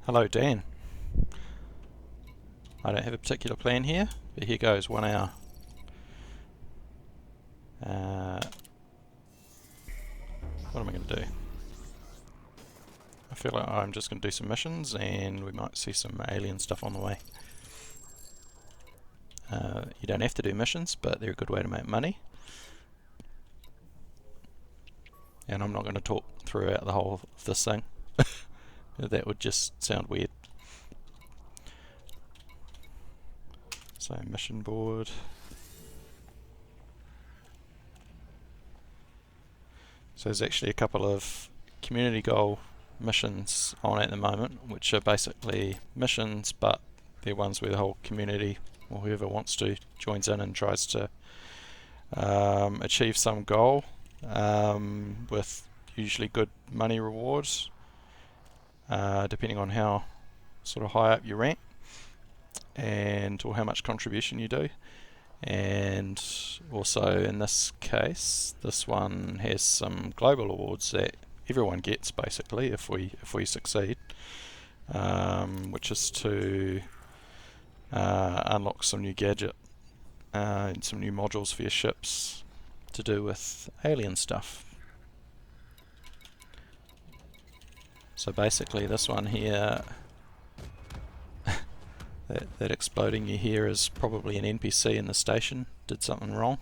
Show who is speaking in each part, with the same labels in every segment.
Speaker 1: Hello, Dan. I don't have a particular plan here, but here goes 1 hour. What am I going to do? I feel like I'm just going to do some missions and we might see some alien stuff on the way. You don't have to do missions, but they're a good way to make money. And I'm not going to talk throughout the whole of this thing. That would just sound weird. So, mission board. So there's actually a couple of community goal missions on at the moment, which are basically missions, but they're ones where the whole community or whoever wants to joins in and tries to achieve some goal with usually good money rewards, depending on how sort of high up you rank and or how much contribution you do. And also in this case, this one has some global awards that everyone gets basically if we succeed, which is to unlock some new gadget and some new modules for your ships to do with alien stuff. So basically this one here, that exploding you hear is probably an NPC in the station, did something wrong.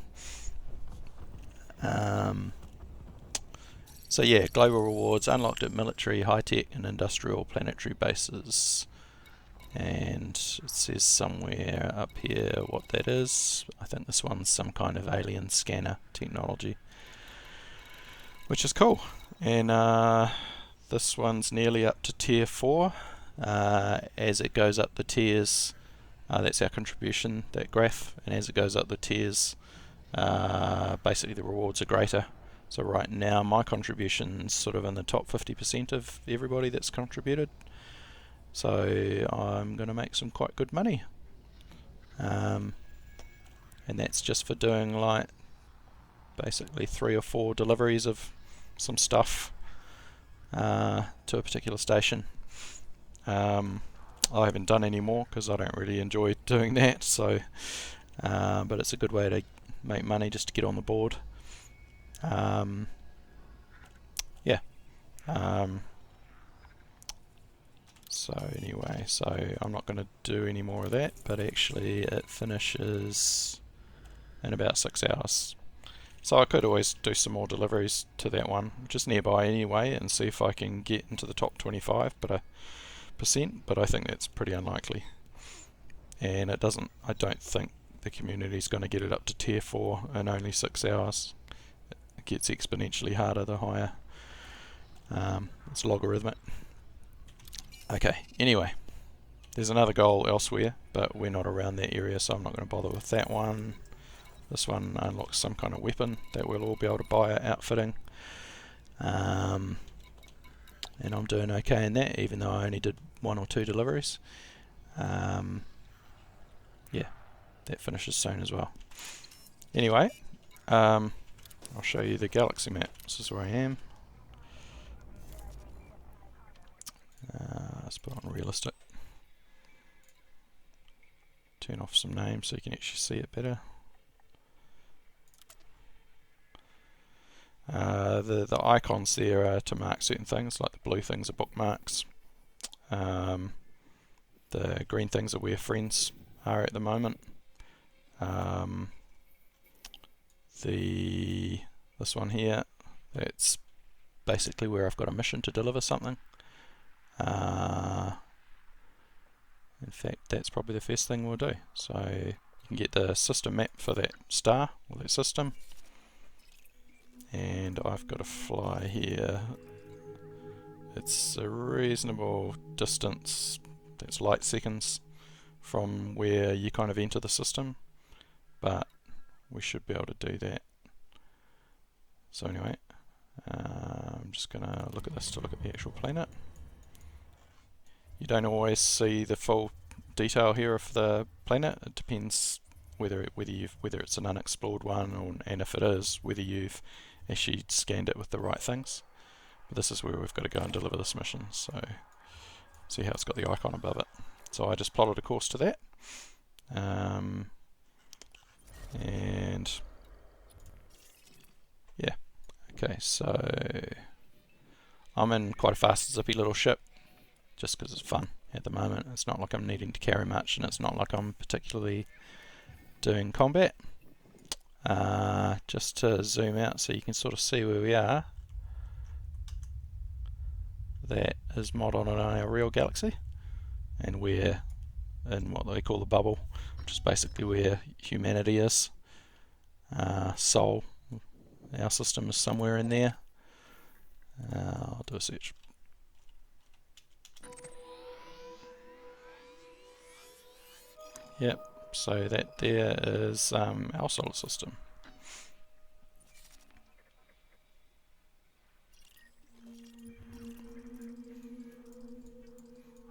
Speaker 1: So yeah, global rewards unlocked at military, high-tech and industrial planetary bases. And it says somewhere up here what that is. I think this one's some kind of alien scanner technology, which is cool. And this one's nearly up to tier 4. As it goes up the tiers, that's our contribution, that graph, and as it goes up the tiers, basically the rewards are greater. So right now my contribution's sort of in the top 50% of everybody that's contributed. So I'm going to make some quite good money. And that's just for doing like basically 3 or 4 deliveries of some stuff to a particular station. I haven't done any more because I don't really enjoy doing that, so but it's a good way to make money just to get on the board. So anyway, so I'm not going to do any more of that, but actually it finishes in about 6 hours. So I could always do some more deliveries to that one, which is nearby anyway, and see if I can get into the top 25%, but I think that's pretty unlikely. And I don't think the community's going to get it up to tier 4 in only 6 hours. It gets exponentially harder the higher. It's logarithmic. Okay, anyway, there's another goal elsewhere, but we're not around that area, so I'm not going to bother with that one. This one unlocks some kind of weapon that we'll all be able to buy at outfitting. And I'm doing okay in that, even though I only did 1 or 2 deliveries. Yeah, that finishes soon as well. Anyway, I'll show you the galaxy map. This is where I am. Let's put on realistic. Turn off some names so you can actually see it better. The icons there are to mark certain things, like the blue things are bookmarks. The green things are where friends are at the moment. This one here, that's basically where I've got a mission to deliver something. In fact, that's probably the first thing we'll do. So you can get the system map for that star, or that system. And I've got to fly here. It's a reasonable distance, that's light seconds, from where you kind of enter the system, but we should be able to do that. So anyway, I'm just going to look at this to look at the actual planet. You don't always see the full detail here of the planet. It depends whether it's an unexplored one, and if it is, whether you've actually scanned it with the right things. But this is where we've got to go and deliver this mission. So See how it's got the icon above it. So I just plotted a course to that. And yeah, okay, so I'm in quite a fast zippy little ship just because it's fun at the moment. It's not like I'm needing to carry much, and it's not like I'm particularly doing combat. Just to zoom out so you can sort of see where we are. That is mod on our real galaxy, and we're in what they call the bubble, which is basically where humanity is. Sol, our system, is somewhere in there. I'll do a search. Yep, so that there is our solar system.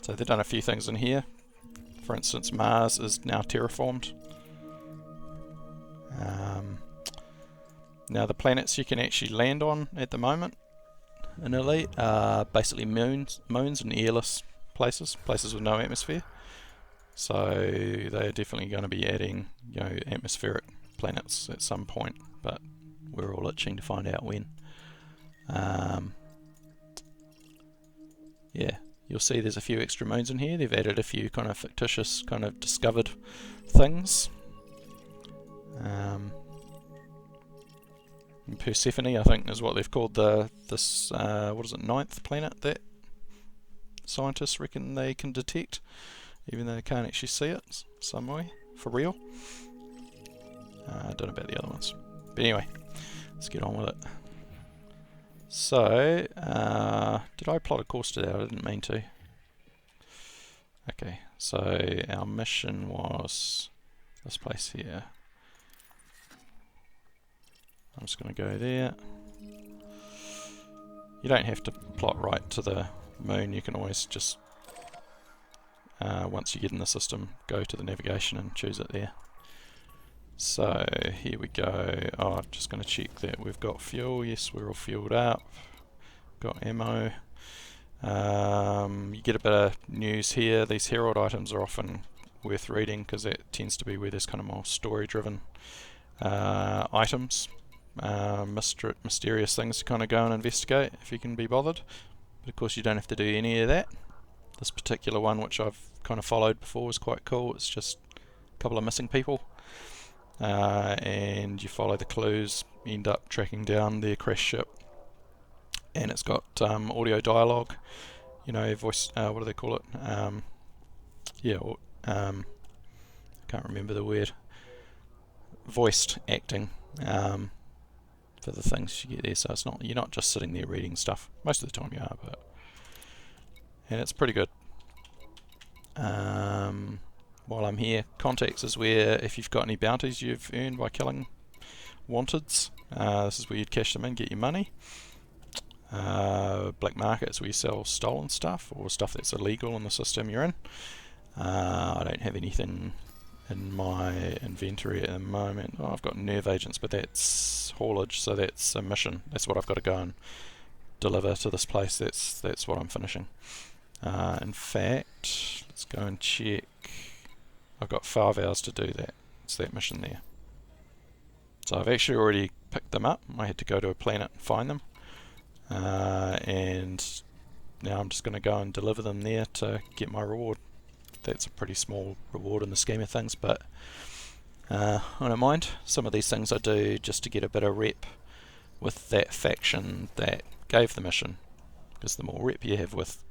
Speaker 1: So they've done a few things in here. For instance, Mars is now terraformed. Now the planets you can actually land on at the moment in Elite are basically moons and airless places with no atmosphere. So they're definitely going to be adding, atmospheric planets at some point, but we're all itching to find out when. Yeah, you'll see there's a few extra moons in here. They've added a few kind of fictitious, kind of discovered things. Persephone, I think, is what they've called this ninth planet that scientists reckon they can detect, even though they can't actually see it some way, for real. I don't know about the other ones. But anyway, let's get on with it. So, did I plot a course today? I didn't mean to. Okay, so our mission was this place here. I'm just going to go there. You don't have to plot right to the moon. You can always just, once you get in the system, go to the navigation and choose it there. So here we go. I'm just going to check that we've got fuel. Yes, we're all fueled up. Got ammo. You get a bit of news here. These herald items are often worth reading because that tends to be where there's kind of more story-driven items. Mysterious things to kind of go and investigate if you can be bothered. But of course you don't have to do any of that. This particular one, which I've kind of followed before, was quite cool. It's just a couple of missing people. And you follow the clues, end up tracking down their crash ship. And it's got audio dialogue, voice, what do they call it? Can't remember the word. Voiced acting. For the things you get there, so you're not just sitting there reading stuff. Most of the time you are, and it's pretty good. While I'm here, contacts is where, if you've got any bounties you've earned by killing wanteds, this is where you'd cash them in, get your money. Black market is where you sell stolen stuff or stuff that's illegal in the system you're in. I don't have anything in my inventory at the moment. I've got nerve agents, but that's haulage, so that's a mission. That's what I've got to go and deliver to this place. That's what I'm finishing. In fact, let's go and check. I've got 5 hours to do that. It's that mission there. So I've actually already picked them up. I had to go to a planet and find them. And now I'm just going to go and deliver them there to get my reward. That's a pretty small reward in the scheme of things, but I don't mind. Some of these things I do just to get a bit of rep with that faction that gave the mission, because the more rep you have with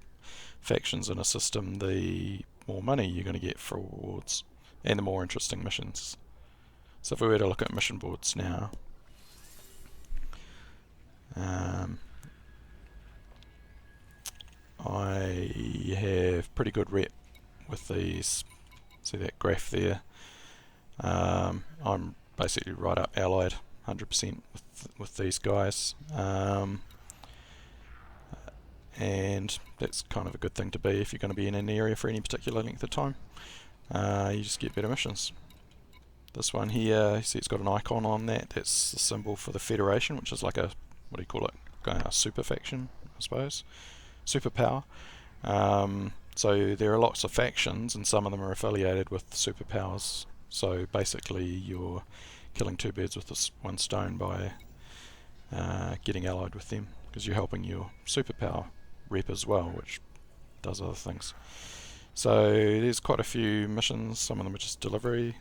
Speaker 1: factions in a system, the more money you're going to get for rewards, and the more interesting missions. So if we were to look at mission boards now, I have pretty good rep with these. See that graph there? I'm basically right up allied 100% with these guys, and that's kind of a good thing to be if you're going to be in an area for any particular length of time. You just get better missions. This one here, you see it's got an icon on that. That's the symbol for the Federation, which is like a, what do you call it? A super faction, I suppose. Superpower. So there are lots of factions, and some of them are affiliated with superpowers. So basically you're killing two birds with one stone by getting allied with them, because you're helping your superpower rep as well, which does other things. So there's quite a few missions. Some of them are just delivery,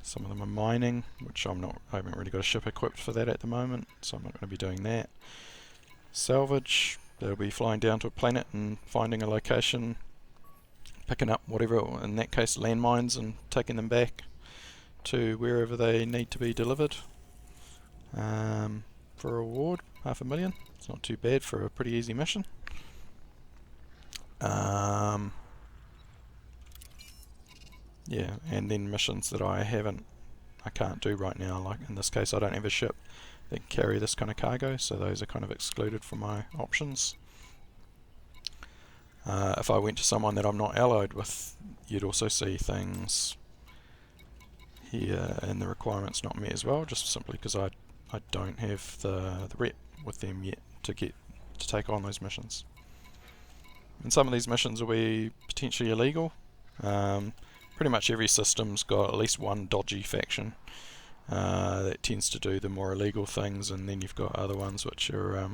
Speaker 1: some of them are mining, which I haven't really got a ship equipped for that at the moment, so I'm not going to be doing that. Salvage, they'll be flying down to a planet and finding a location, picking up whatever, in that case landmines, and taking them back to wherever they need to be delivered. For a reward, 500,000. It's not too bad for a pretty easy mission. Yeah, and then missions that I can't do right now, like in this case I don't have a ship that can carry this kind of cargo, so those are kind of excluded from my options. If I went to someone that I'm not allied with, you'd also see things here and the requirements not met as well, just simply because I don't have the rep with them yet to take on those missions. And some of these missions will be potentially illegal. Pretty much every system's got at least one dodgy faction that tends to do the more illegal things, and then you've got other ones which are,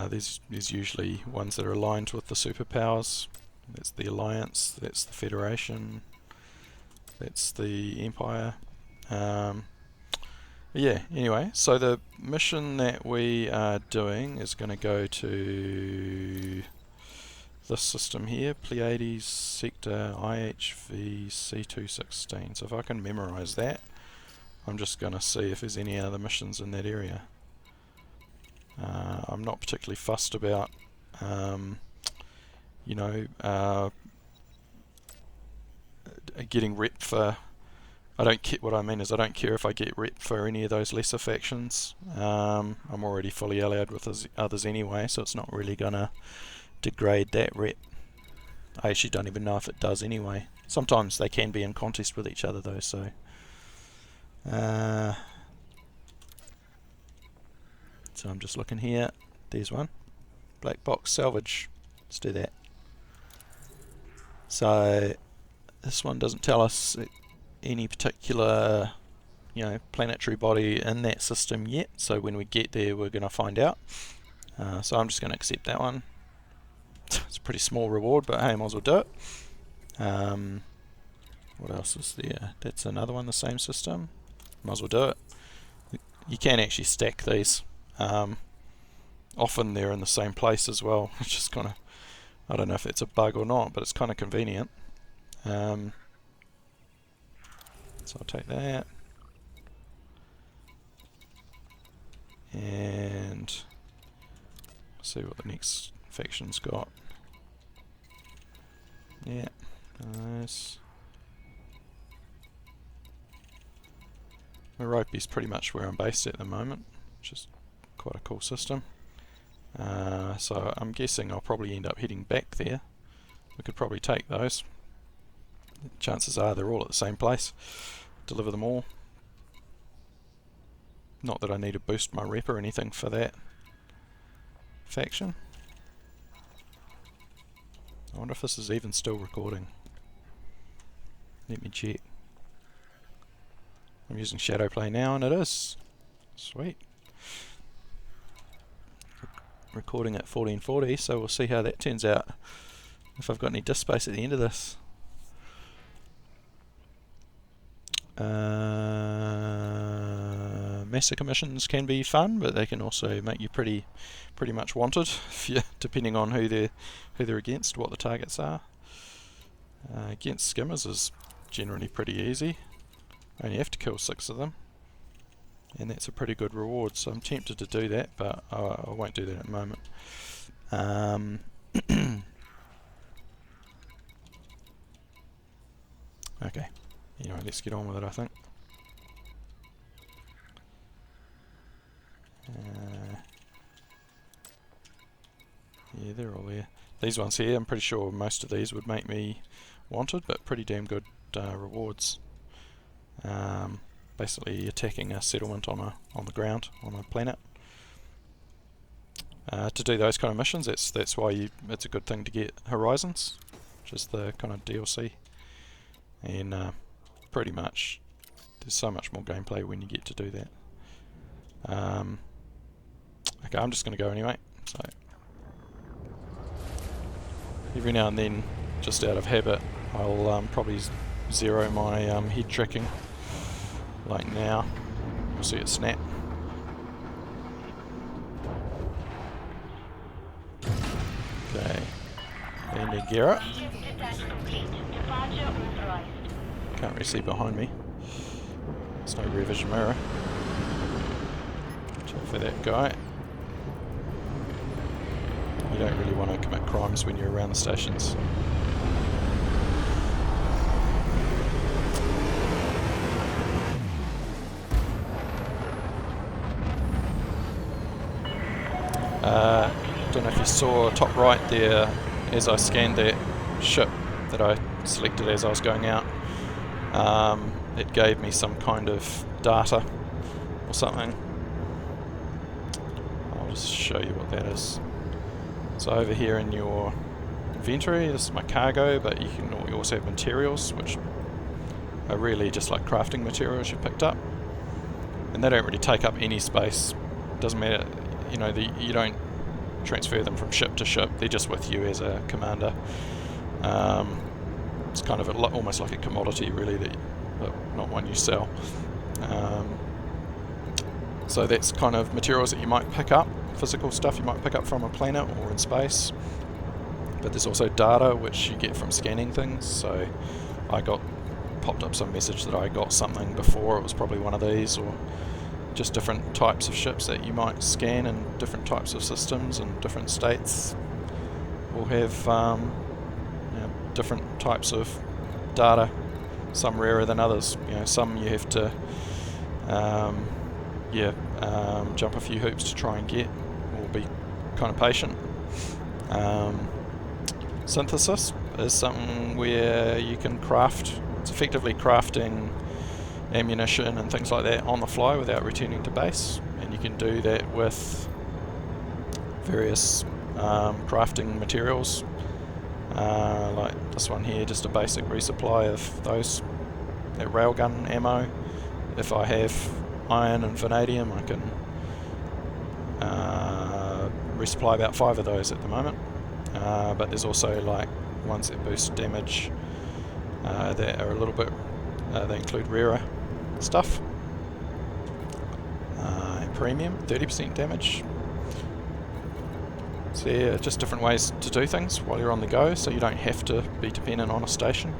Speaker 1: there's usually ones that are aligned with the superpowers. That's the Alliance, that's the Federation, that's the Empire. Yeah, anyway, so the mission that we are doing is going to go to this system here, Pleiades Sector IHV C216. So if I can memorize that, I'm just going to see if there's any other missions in that area. I'm not particularly fussed about, getting rep for. What I mean is I don't care if I get rep for any of those lesser factions. I'm already fully allied with others anyway, so it's not really gonna degrade that rep. I actually don't even know if it does anyway. Sometimes they can be in contest with each other though, so I'm just looking here. There's one. Black box salvage. Let's do that. So this one doesn't tell us any particular planetary body in that system yet, so when we get there we're going to find out. So I'm just going to accept that one. It's a pretty small reward, but hey, I might as well do it. What else is there? That's another one, the same system. Might as well do it. You can actually stack these. Often they're in the same place as well. It's just kind of, I don't know if it's a bug or not, but it's kind of convenient. So I'll take that. And see what the next faction's got. Yeah, nice. Merope's pretty much where I'm based at the moment, which is quite a cool system. So I'm guessing I'll probably end up heading back there. We could probably take those. Chances are they're all at the same place. Deliver them all. Not that I need to boost my rep or anything for that faction. I wonder if this is even still recording. Let me check. I'm using Shadowplay now, and it is. Sweet. Recording at 1440, so we'll see how that turns out. If I've got any disk space at the end of this. Massacre missions can be fun, but they can also make you pretty much wanted, depending on who they're against, what the targets are. Against skimmers is generally pretty easy. Only have to kill 6 of them, and that's a pretty good reward. So I'm tempted to do that, but I won't do that at the moment. Okay. Anyway, let's get on with it, I think. Yeah, they're all there. These ones here, I'm pretty sure most of these would make me wanted, but pretty damn good rewards. Basically attacking a settlement on the ground, on a planet. to do those kind of missions. That's why it's a good thing to get Horizons, which is the kind of DLC. And pretty much, there's so much more gameplay when you get to do that. Okay, I'm just going to go anyway. So every now and then, just out of habit, I'll probably zero my head tracking. Like now, you'll see it snap. Okay, landing gear up. Can't really see behind me. There's no rear vision mirror. Check for that guy. You don't really want to commit crimes when you're around the stations. Don't know if you saw top right there as I scanned that ship that I selected as I was going out. It gave me some kind of data or something. I'll just show you what that is. So over here in your inventory, this is my cargo, but you also have materials, which are really just like crafting materials you picked up, and they don't really take up any space. Doesn't matter, you know, you don't transfer them from ship to ship. They're just with you as a commander. It's kind of almost like a commodity, really, but not one you sell. So that's kind of materials that you might pick up, physical stuff you might pick up from a planet or in space. But there's also data which you get from scanning things. So I popped up some message that I got something before. It was probably one of these, or just different types of ships that you might scan, and different types of systems and different states will have different types of data. Some rarer than others. Some you have to jump a few hoops to try and get, or be kind of patient. Synthesis is something where you can craft. It's effectively crafting ammunition and things like that on the fly without returning to base, and you can do that with various crafting materials, like this one here, just a basic resupply of that railgun ammo. If I have iron and vanadium, I can resupply about 5 of those at the moment, but there's also like ones that boost damage that are a little bit, they include rarer stuff. Premium, 30% damage. So yeah, just different ways to do things while you're on the go, so you don't have to be dependent on a station.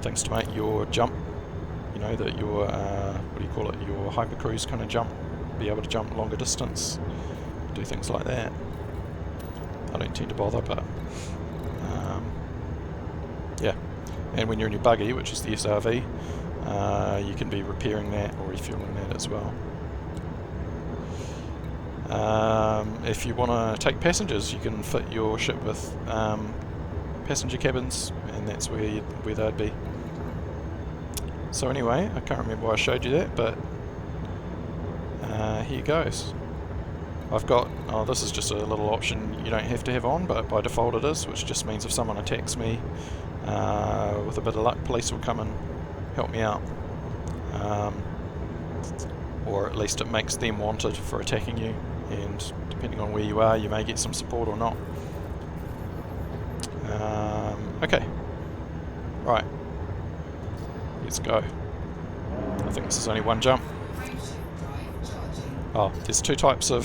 Speaker 1: Things to make your jump, that your, your hypercruise kind of jump, be able to jump longer distance, do things like that. I don't tend to bother, but yeah. And when you're in your buggy, which is the SRV, you can be repairing that or refueling that as well. If you want to take passengers, you can fit your ship with passenger cabins, and that's where they'd be. So anyway, I can't remember why I showed you that, but here goes. I've got, this is just a little option you don't have to have on, but by default it is, which just means if someone attacks me, with a bit of luck, police will come and help me out. Or at least it makes them wanted for attacking you, and depending on where you are, you may get some support or not. Okay, right, let's go. I think this is only one jump. Oh, there's two types of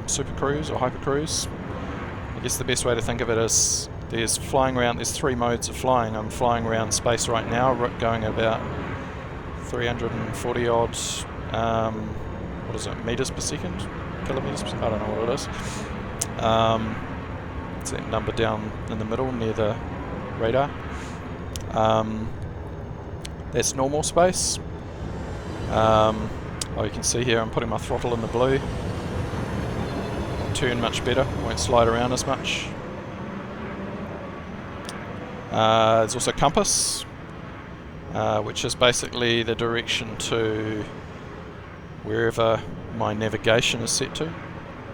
Speaker 1: super cruise or hyper cruise. I guess the best way to think of it is there's 3 modes of flying. I'm flying around space right now, going about 340 odd, what is it, meters per second? Kilometers per second? I don't know what it is. It's that number down in the middle near the radar. That's normal space. You can see here I'm putting my throttle in the blue. Turn much better, won't slide around as much. There's also compass. which is basically the direction to wherever my navigation is set to.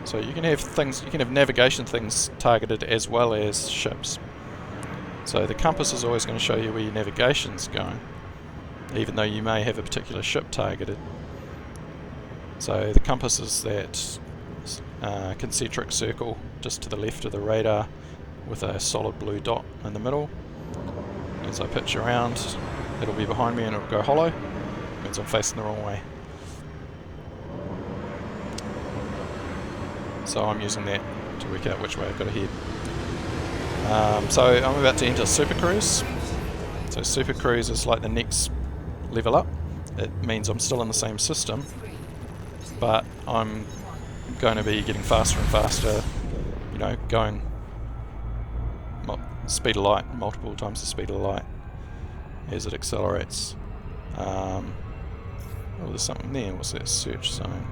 Speaker 1: So you can have navigation things targeted as well as ships. So the compass is always going to show you where your navigation's going, even though you may have a particular ship targeted. So the compass is that concentric circle just to the left of the radar with a solid blue dot in the middle. As I pitch around, it'll be behind me and it'll go hollow. It means I'm facing the wrong way. So I'm using that to work out which way I've got to head. So I'm about to enter Super Cruise. So Super Cruise is like the next level up. It means I'm still in the same system, but I'm going to be getting faster and faster, you know, going speed of light, multiple times the speed of light as it accelerates. Oh, there's something there. What's that? Search zone.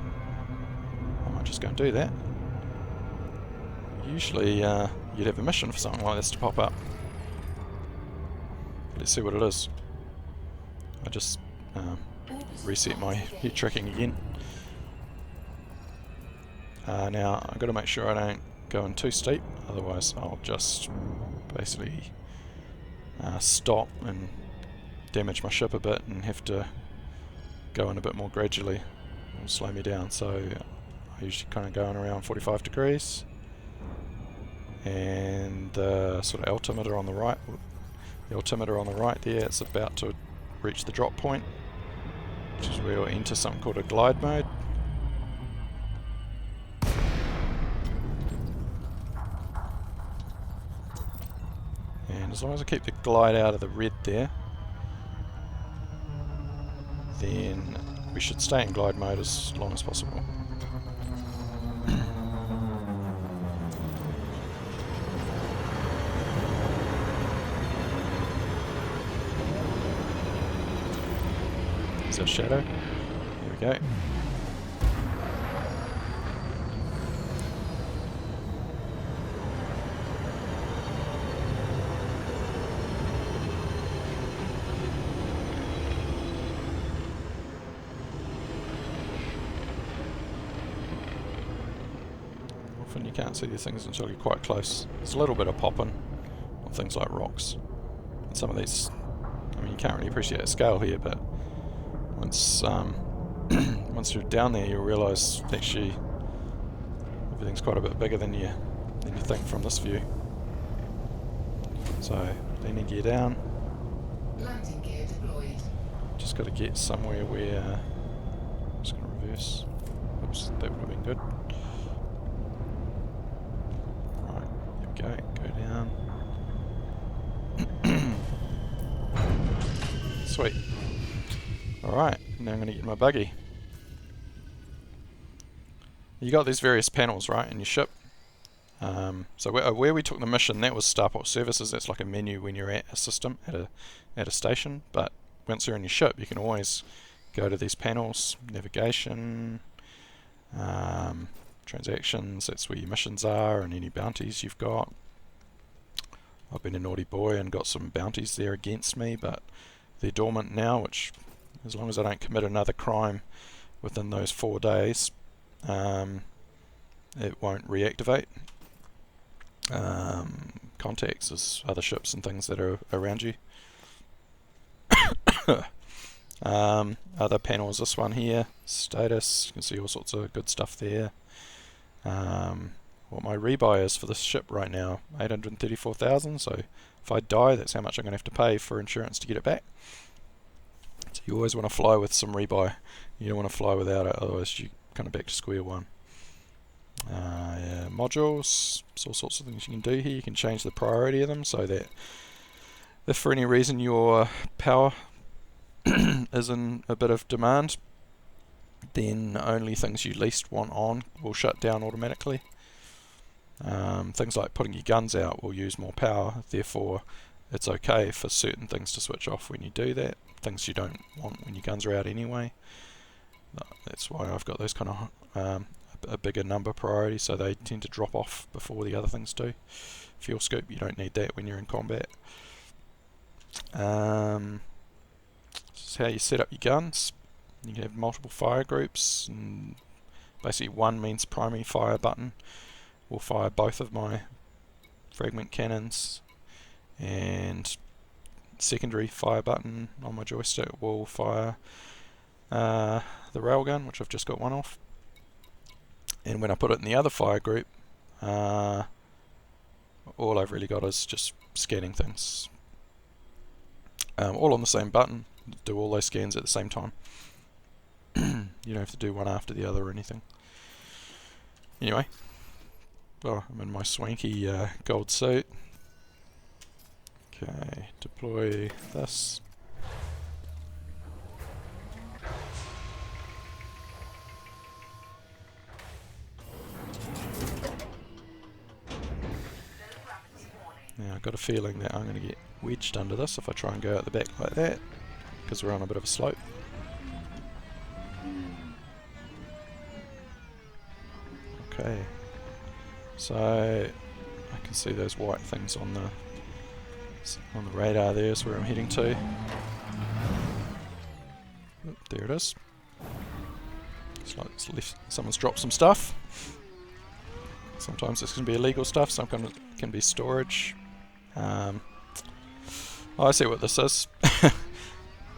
Speaker 1: I might just go and do that. Usually you'd have a mission for something like this to pop up. Let's see what it is. I just reset my heat tracking again. Now I've got to make sure I don't go in too steep, otherwise I'll just basically stop and damage my ship a bit and have to go in a bit more gradually. It'll slow me down, so I usually kind of go in around 45 degrees. And the sort of altimeter on the right, there, it's about to reach the drop point, which is where we'll enter something called a glide mode. And as long as I keep the glide out of the red there, then we should stay in glide mode as long as possible. Is that shadow? Here we go. Often you can't see these things until you're quite close. There's a little bit of popping on things like rocks. And some of these, I mean, you can't really appreciate the scale here, but once once you're down there, you'll realise actually everything's quite a bit bigger than you think from this view. So landing gear down.
Speaker 2: Landing gear deployed.
Speaker 1: Just got to get somewhere where I'm just going to reverse. Oops, that would have been good. Right, there we go. Go down. Sweet. Alright, now I'm going to get my buggy. You got these various panels, right, in your ship. So where we took the mission, that was Starport Services. That's like a menu when you're at a system, at a station. But once you're in your ship, you can always go to these panels, navigation, transactions, that's where your missions are, and any bounties you've got. I've been a naughty boy and got some bounties there against me, but they're dormant now, which, as long as I don't commit another crime within those 4 days, it won't reactivate. Contacts is other ships and things that are around you. Other panels, this one here, status, you can see all sorts of good stuff there. What my rebuy is for this ship right now, 834,000, so if I die, that's how much I'm going to have to pay for insurance to get it back. So you always want to fly with some rebuy. You don't want to fly without it, otherwise you kind of back to square one. Yeah, modules, so all sorts of things you can do here. You can change the priority of them so that if for any reason your power is in a bit of demand, then only things you least want on will shut down automatically. Things like putting your guns out will use more power, therefore it's okay for certain things to switch off when you do that. Things you don't want when your guns are out anyway. That's why I've got those kind of a bigger number priority, so they tend to drop off before the other things do. Fuel scoop, you don't need that when you're in combat. is how you set up your guns. You can have multiple fire groups, and basically one means primary fire button will fire both of my fragment cannons, and secondary fire button on my joystick will fire the railgun, which I've just got one off. And when I put it in the other fire group, all I've really got is just scanning things. All on the same button, do all those scans at the same time. You don't have to do one after the other or anything. Anyway, well, I'm in my swanky gold suit. Okay, deploy this. Now I've got a feeling that I'm going to get wedged under this if I try and go out the back like that, because we're on a bit of a slope. Okay, so I can see those white things on the radar. There's where I'm heading to. Oop, there it is. It's like someone's dropped some stuff. Sometimes this can be illegal stuff, sometimes it can be storage. I see what this is.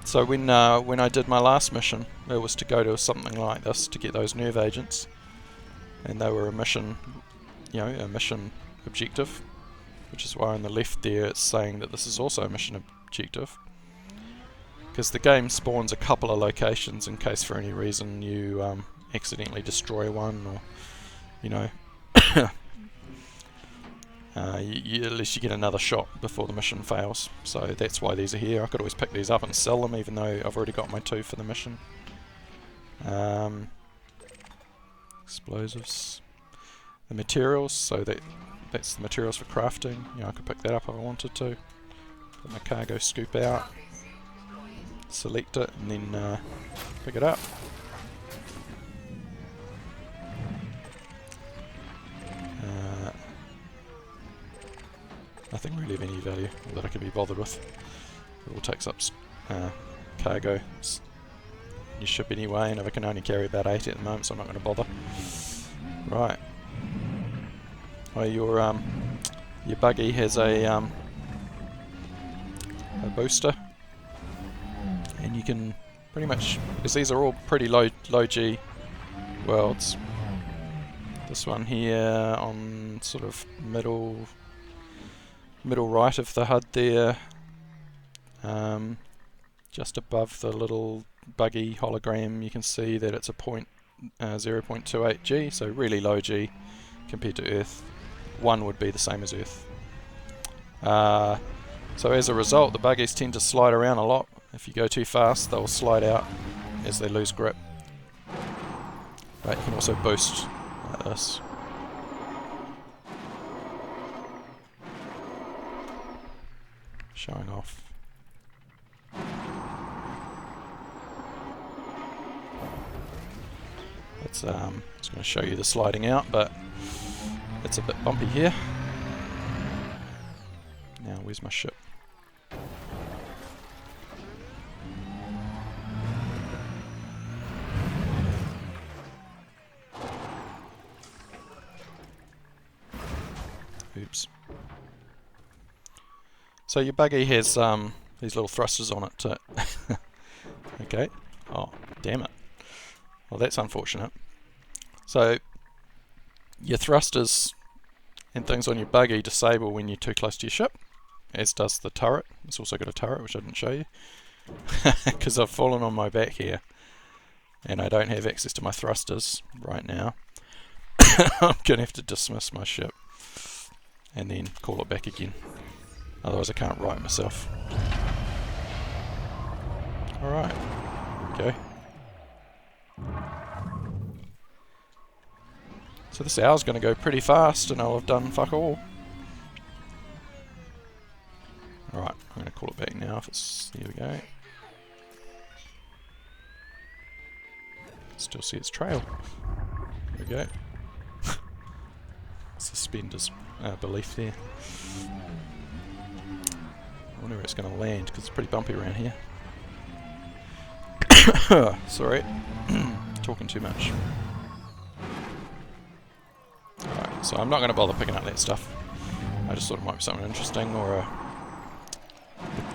Speaker 1: So when I did my last mission, it was to go to something like this to get those nerve agents, and they were a mission, a mission objective, which is why on the left there it's saying that this is also a mission objective, because the game spawns a couple of locations in case for any reason you accidentally destroy one, or at least you get another shot before the mission fails. So that's why these are here. I could always pick these up and sell them, even though I've already got my 2 for the mission. Explosives. The materials, so that's the materials for crafting. I could pick that up if I wanted to. Put my cargo scoop out, select it, and then pick it up. Nothing really of any value that I can be bothered with. It all takes up cargo. Your ship anyway, and if I can only carry about 80 at the moment, so I'm not going to bother. Right. Oh, your buggy has a booster, and you can pretty much, because these are all pretty low G worlds. This one here on sort of middle right of the HUD there, just above the little buggy hologram, you can see that it's a 0.28 G, so really low G compared to Earth. 1 would be the same as Earth. So as a result, the buggies tend to slide around a lot. If you go too fast, they'll slide out as they lose grip. Right, you can also boost like this. Showing off. It's just going to show you the sliding out, but it's a bit bumpy here. Now, where's my ship? Oops. So your buggy has these little thrusters on it to okay. Oh, damn it. Well, that's unfortunate. So your thrusters and things on your buggy disable when you're too close to your ship, as does the turret. It's also got a turret, which I didn't show you, because I've fallen on my back here and I don't have access to my thrusters right now. I'm going to have to dismiss my ship and then call it back again. Otherwise I can't right myself. Alright, there we go. So this hour's going to go pretty fast and I'll have done fuck all. Alright, I'm going to call it back now if it's... Here we go. Still see its trail. There we go. Suspend belief there. I wonder where it's going to land, because it's pretty bumpy around here. Sorry, talking too much. Alright, so I'm not going to bother picking up that stuff. I just thought it might be something interesting, or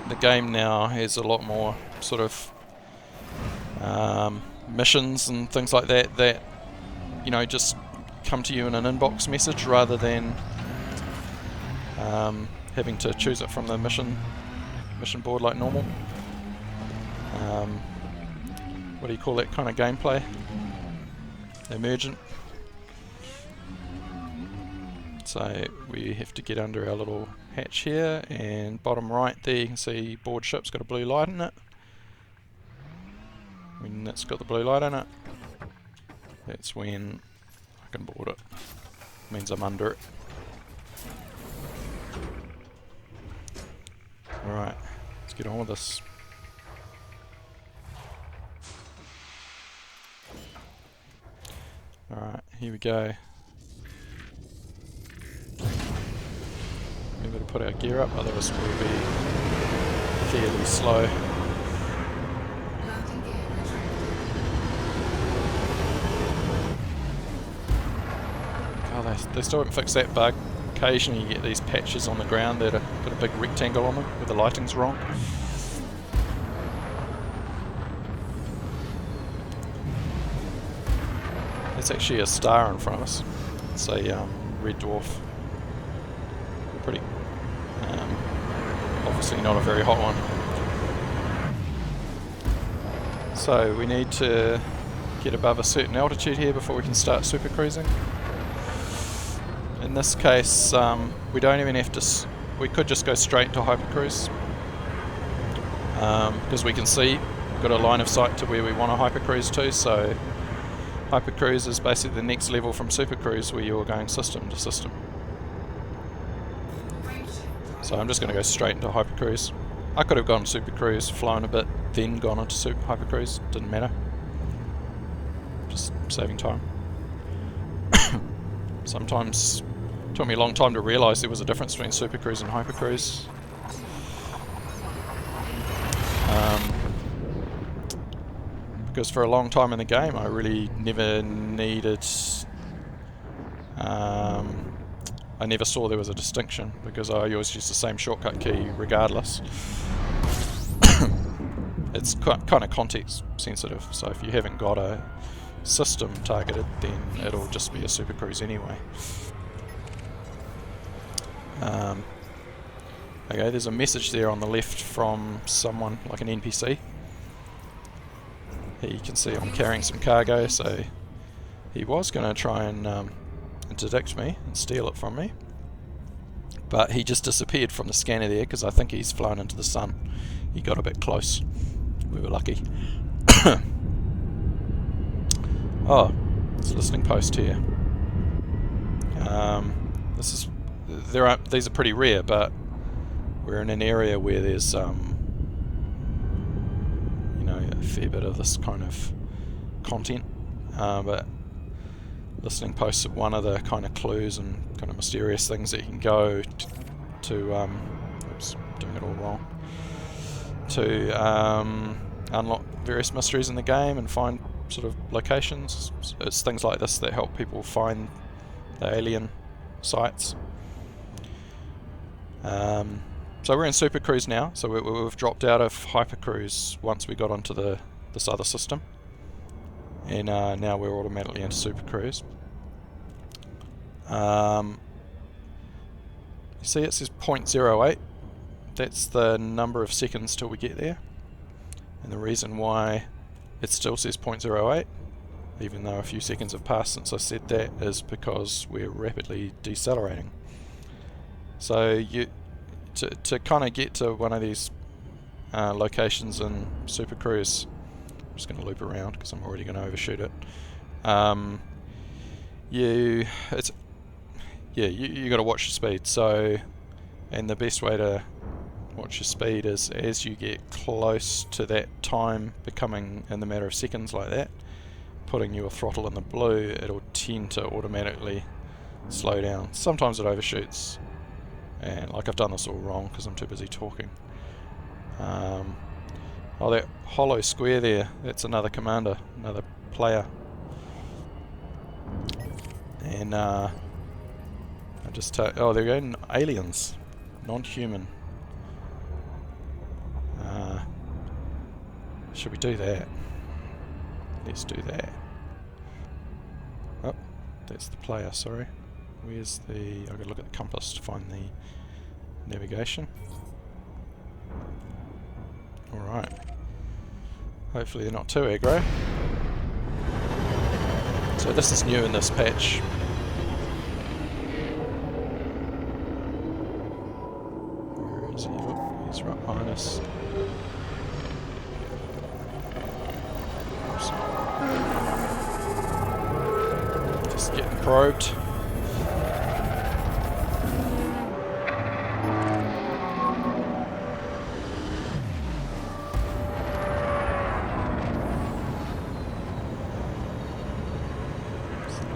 Speaker 1: the game now has a lot more sort of missions and things like that that, you know, just come to you in an inbox message rather than having to choose it from the mission board like normal. What do you call that kind of gameplay? Emergent. So we have to get under our little hatch here, and bottom right there you can see board ship's got a blue light in it. When that's got the blue light in it, that's when I can board it. Means I'm under it. Alright, let's get on with this. Alright, here we go. We've got to put our gear up, otherwise we'll be fairly slow.
Speaker 2: Landing gear retracted.
Speaker 1: Oh, they still haven't fixed that bug. Occasionally you get these patches on the ground that have got a big rectangle on them where the lighting's wrong. There's actually a star in front of us. It's a red dwarf. Pretty. Obviously not a very hot one. So we need to get above a certain altitude here before we can start super cruising. In this case, we don't even have to. We could just go straight to hypercruise because we can see we've got a line of sight to where we want to hypercruise to. So hypercruise is basically the next level from supercruise, where you're going system to system. So I'm just going to go straight into hypercruise. I could have gone supercruise, flown a bit, then gone into hypercruise. Didn't matter. Just saving time. Sometimes it took me a long time to realise there was a difference between supercruise and hypercruise. Because for a long time in the game I really never needed... I never saw there was a distinction, because I always used the same shortcut key regardless. It's kind of context sensitive, so if you haven't got a system targeted, then it'll just be a super cruise anyway. Okay, there's a message there on the left from someone, like an NPC. Here you can see I'm carrying some cargo, so he was going to try and interdict me and steal it from me, but he just disappeared from the scanner there because I think he's flown into the sun. He got a bit close. We were lucky. Oh, there's a listening post here. These are pretty rare, but we're in an area where there's you know, a fair bit of this kind of content, but listening posts are one of the kind of clues and kind of mysterious things that you can go to oops, doing it all wrong, to unlock various mysteries in the game and find sort of locations. It's things like this that help people find the alien sites. So we're in super cruise now, so we've dropped out of hypercruise once we got onto this other system, and now we're automatically into super cruise. You see it says 0.08. That's the number of seconds till we get there, and the reason why it still says 0.08 even though a few seconds have passed since I said that is because we're rapidly decelerating. So you to kind of get to one of these locations in Super Cruise, I'm just going to loop around because I'm already going to overshoot it. You got to watch your speed. So, and the best way to watch your speed is as you get close to that time becoming in the matter of seconds like that, putting your throttle in the blue, it'll tend to automatically slow down. Sometimes it overshoots, and like I've done this all wrong because I'm too busy talking. Oh, that hollow square there, that's another commander, another player. And I just oh, they're going aliens, non-human. Should we do that? Let's do that. Oh, that's the player, sorry. Where's the... I've got to look at the compass to find the navigation. Alright. Hopefully they're not too aggro. So this is new in this patch. Where is he? Oh, he's right behind us. Just getting probed.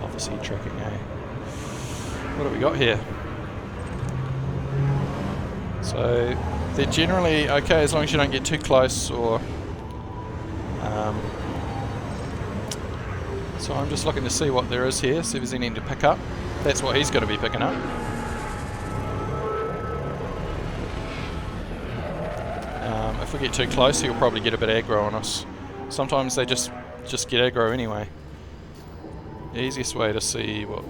Speaker 1: Obviously tracking, eh? What have we got here? So they're generally okay as long as you don't get too close, or so I'm just looking to see what there is here, see if there's anything to pick up. That's what he's going to be picking up. If we get too close, he'll probably get a bit aggro on us. Sometimes they just get aggro anyway. The easiest way to see what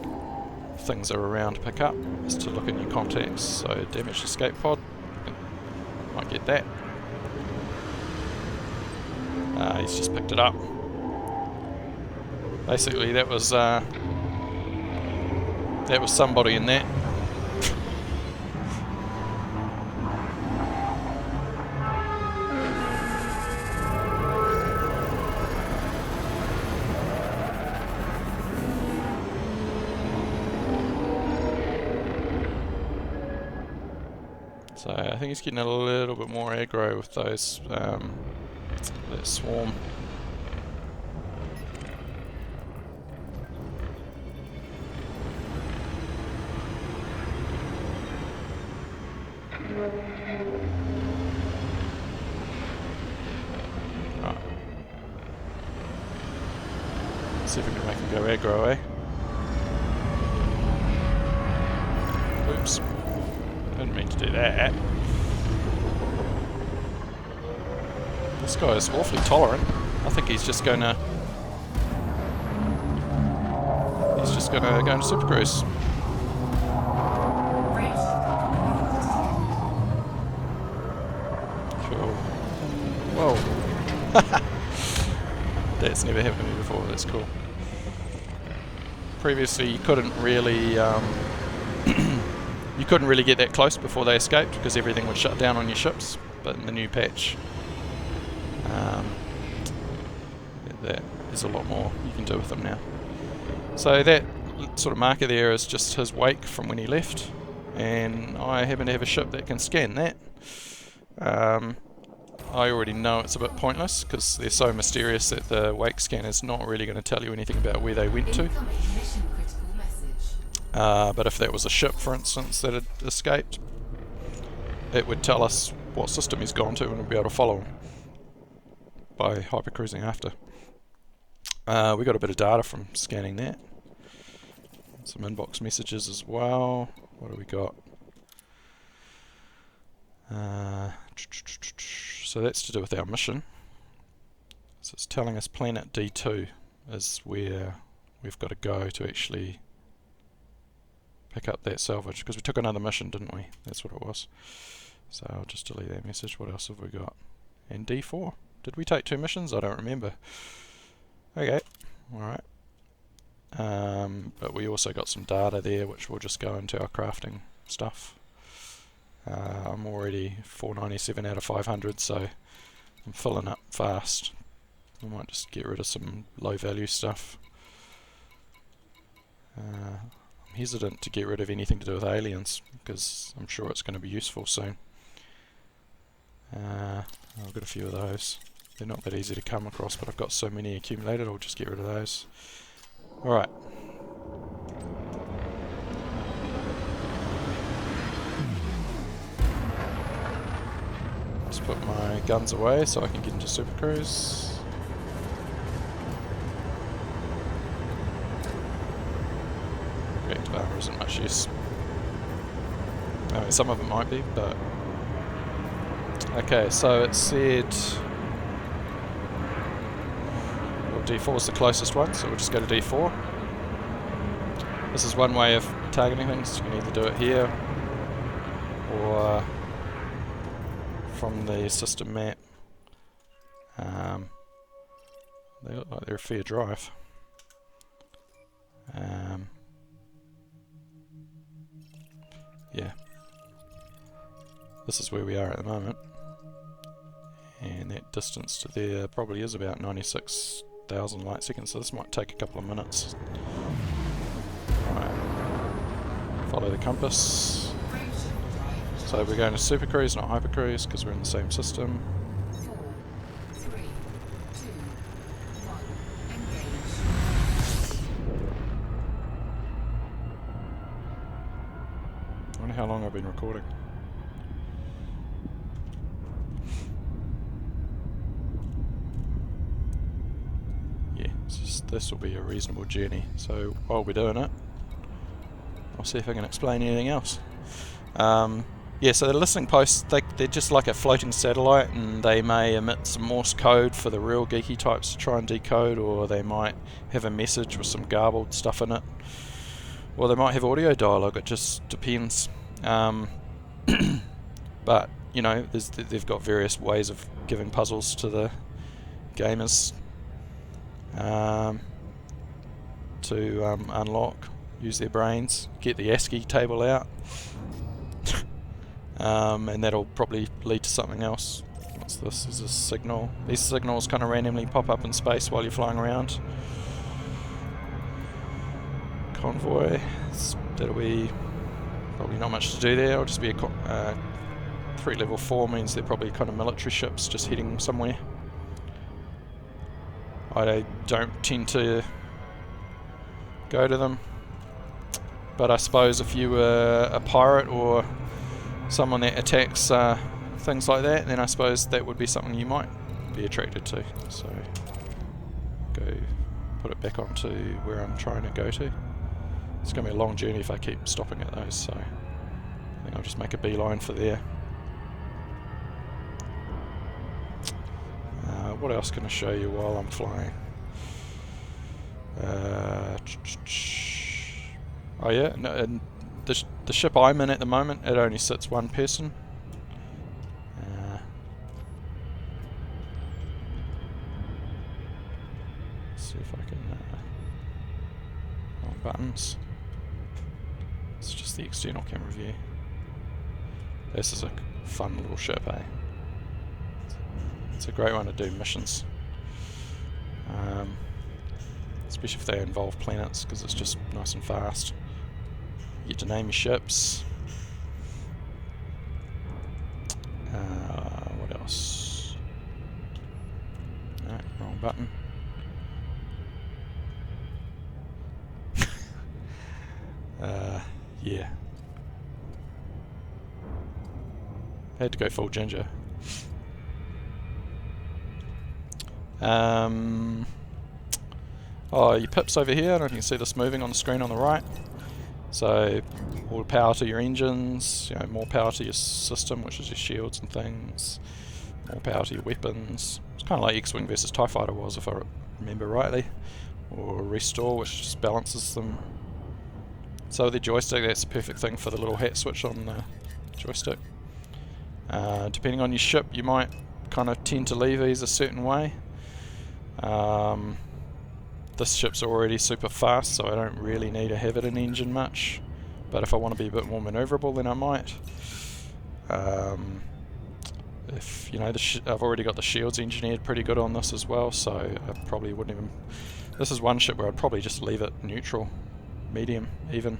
Speaker 1: things are around to pick up is to look in your contacts. So damaged escape pod, might get that. He's just picked it up. Basically, that was somebody in that. So I think he's getting a little bit more aggro with those that swarm. Right. See if we can make him go aggro, eh? Oops. Didn't mean to do that. This guy is awfully tolerant. I think he's just gonna... go into Super Cruise. Cool. Whoa. That's never happened to me before, that's cool. Previously you couldn't really you couldn't really get that close before they escaped because everything would shut down on your ships, but in the new patch there is a lot more you can do with them now. So that sort of marker there is just his wake from when he left, and I happen to have a ship that can scan that. I already know it's a bit pointless because they're so mysterious that the wake scan is not really going to tell you anything about where they went to. But if that was a ship, for instance, that had escaped, it would tell us what system he's gone to and we'd be able to follow him by hypercruising after. We got a bit of data from scanning that. Some inbox messages as well. What do we got? So that's to do with our mission. So it's telling us planet D2 is where we've got to go to actually pick up that salvage, because we took another mission, didn't we? That's what it was. So I'll just delete that message. What else have we got? And D4. Did we take 2 missions? I don't remember. Okay, alright. But we also got some data there which will just go into our crafting stuff. I'm already 497 out of 500, so I'm filling up fast. I might just get rid of some low value stuff. I'm hesitant to get rid of anything to do with aliens because I'm sure it's going to be useful soon. I've got a few of those. They're not that easy to come across, but I've got so many accumulated, I'll just get rid of those. Alright. Let's put my guns away so I can get into Super Cruise. Reactive armor isn't much use. I mean, some of it might be, but... Okay, so it said... Well, D4 is the closest one, so we'll just go to D4. This is one way of targeting things. You can either do it here, or from the system map. They look like they're a fair drive. Yeah. This is where we are at the moment. And that distance to there probably is about 96,000 light seconds, so this might take a couple of minutes. Right. Follow the compass. So we're going to Super Cruise, not Hyper Cruise, because we're in the same system.
Speaker 2: 4, 3, 2, 1, engage.
Speaker 1: I wonder how long I've been recording. Yeah, this will be a reasonable journey. So while we're doing it, I'll see if I can explain anything else. Yeah, so the listening posts, they're just like a floating satellite, and they may emit some Morse code for the real geeky types to try and decode, or they might have a message with some garbled stuff in it. Or they might have audio dialogue, it just depends. But, you know, they've got various ways of giving puzzles to the gamers to unlock, use their brains, get the ASCII table out. And that'll probably lead to something else. What's this? Is a signal. These signals kind of randomly pop up in space while you're flying around. Convoy. That'll be probably not much to do there. It'll just be a threat level 4 means they're probably kind of military ships just heading somewhere. I don't tend to go to them, but I suppose if you were a pirate or someone that attacks things like that, then I suppose that would be something you might be attracted to. So go put it back onto where I'm trying to go to. It's going to be a long journey if I keep stopping at those, so I think I'll just make a beeline for there. What else can I show you while I'm flying? Oh yeah, no, and the ship I'm in at the moment, it only sits one person. Let's see if I can... wrong buttons. It's just the external camera view. This is a fun little ship, eh? It's a great one to do missions. Especially if they involve planets, because it's just nice and fast. You get to name your ships. What else? No, wrong button. Yeah. Had to go full ginger. Oh, your pips over here, I don't know if you can see this moving on the screen on the right. So, all power to your engines, you know, more power to your system, which is your shields and things, more power to your weapons. It's kind of like X-Wing versus TIE Fighter was, if I remember rightly. Or Restore, which just balances them. So the joystick, that's the perfect thing for the little hat switch on the joystick. Depending on your ship, you might kind of tend to leave these a certain way. This ship's already super fast, so I don't really need to have it in engine much. But if I want to be a bit more manoeuvrable, then I might. If you know, I've already got the shields engineered pretty good on this as well, so I probably wouldn't even. This is one ship where I'd probably just leave it neutral, medium, even.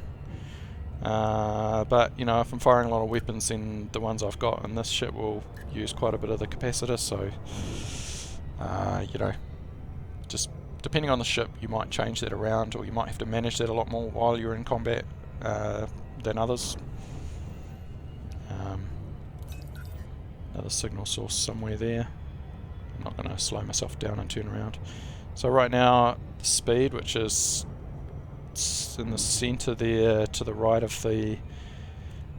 Speaker 1: But you know, if I'm firing a lot of weapons, then the ones I've got in this ship will use quite a bit of the capacitor. So you know, just depending on the ship, you might change that around, or you might have to manage that a lot more while you're in combat than others. Another signal source somewhere there. I'm not going to slow myself down and turn around. So right now, the speed, which is in the center there to the right of the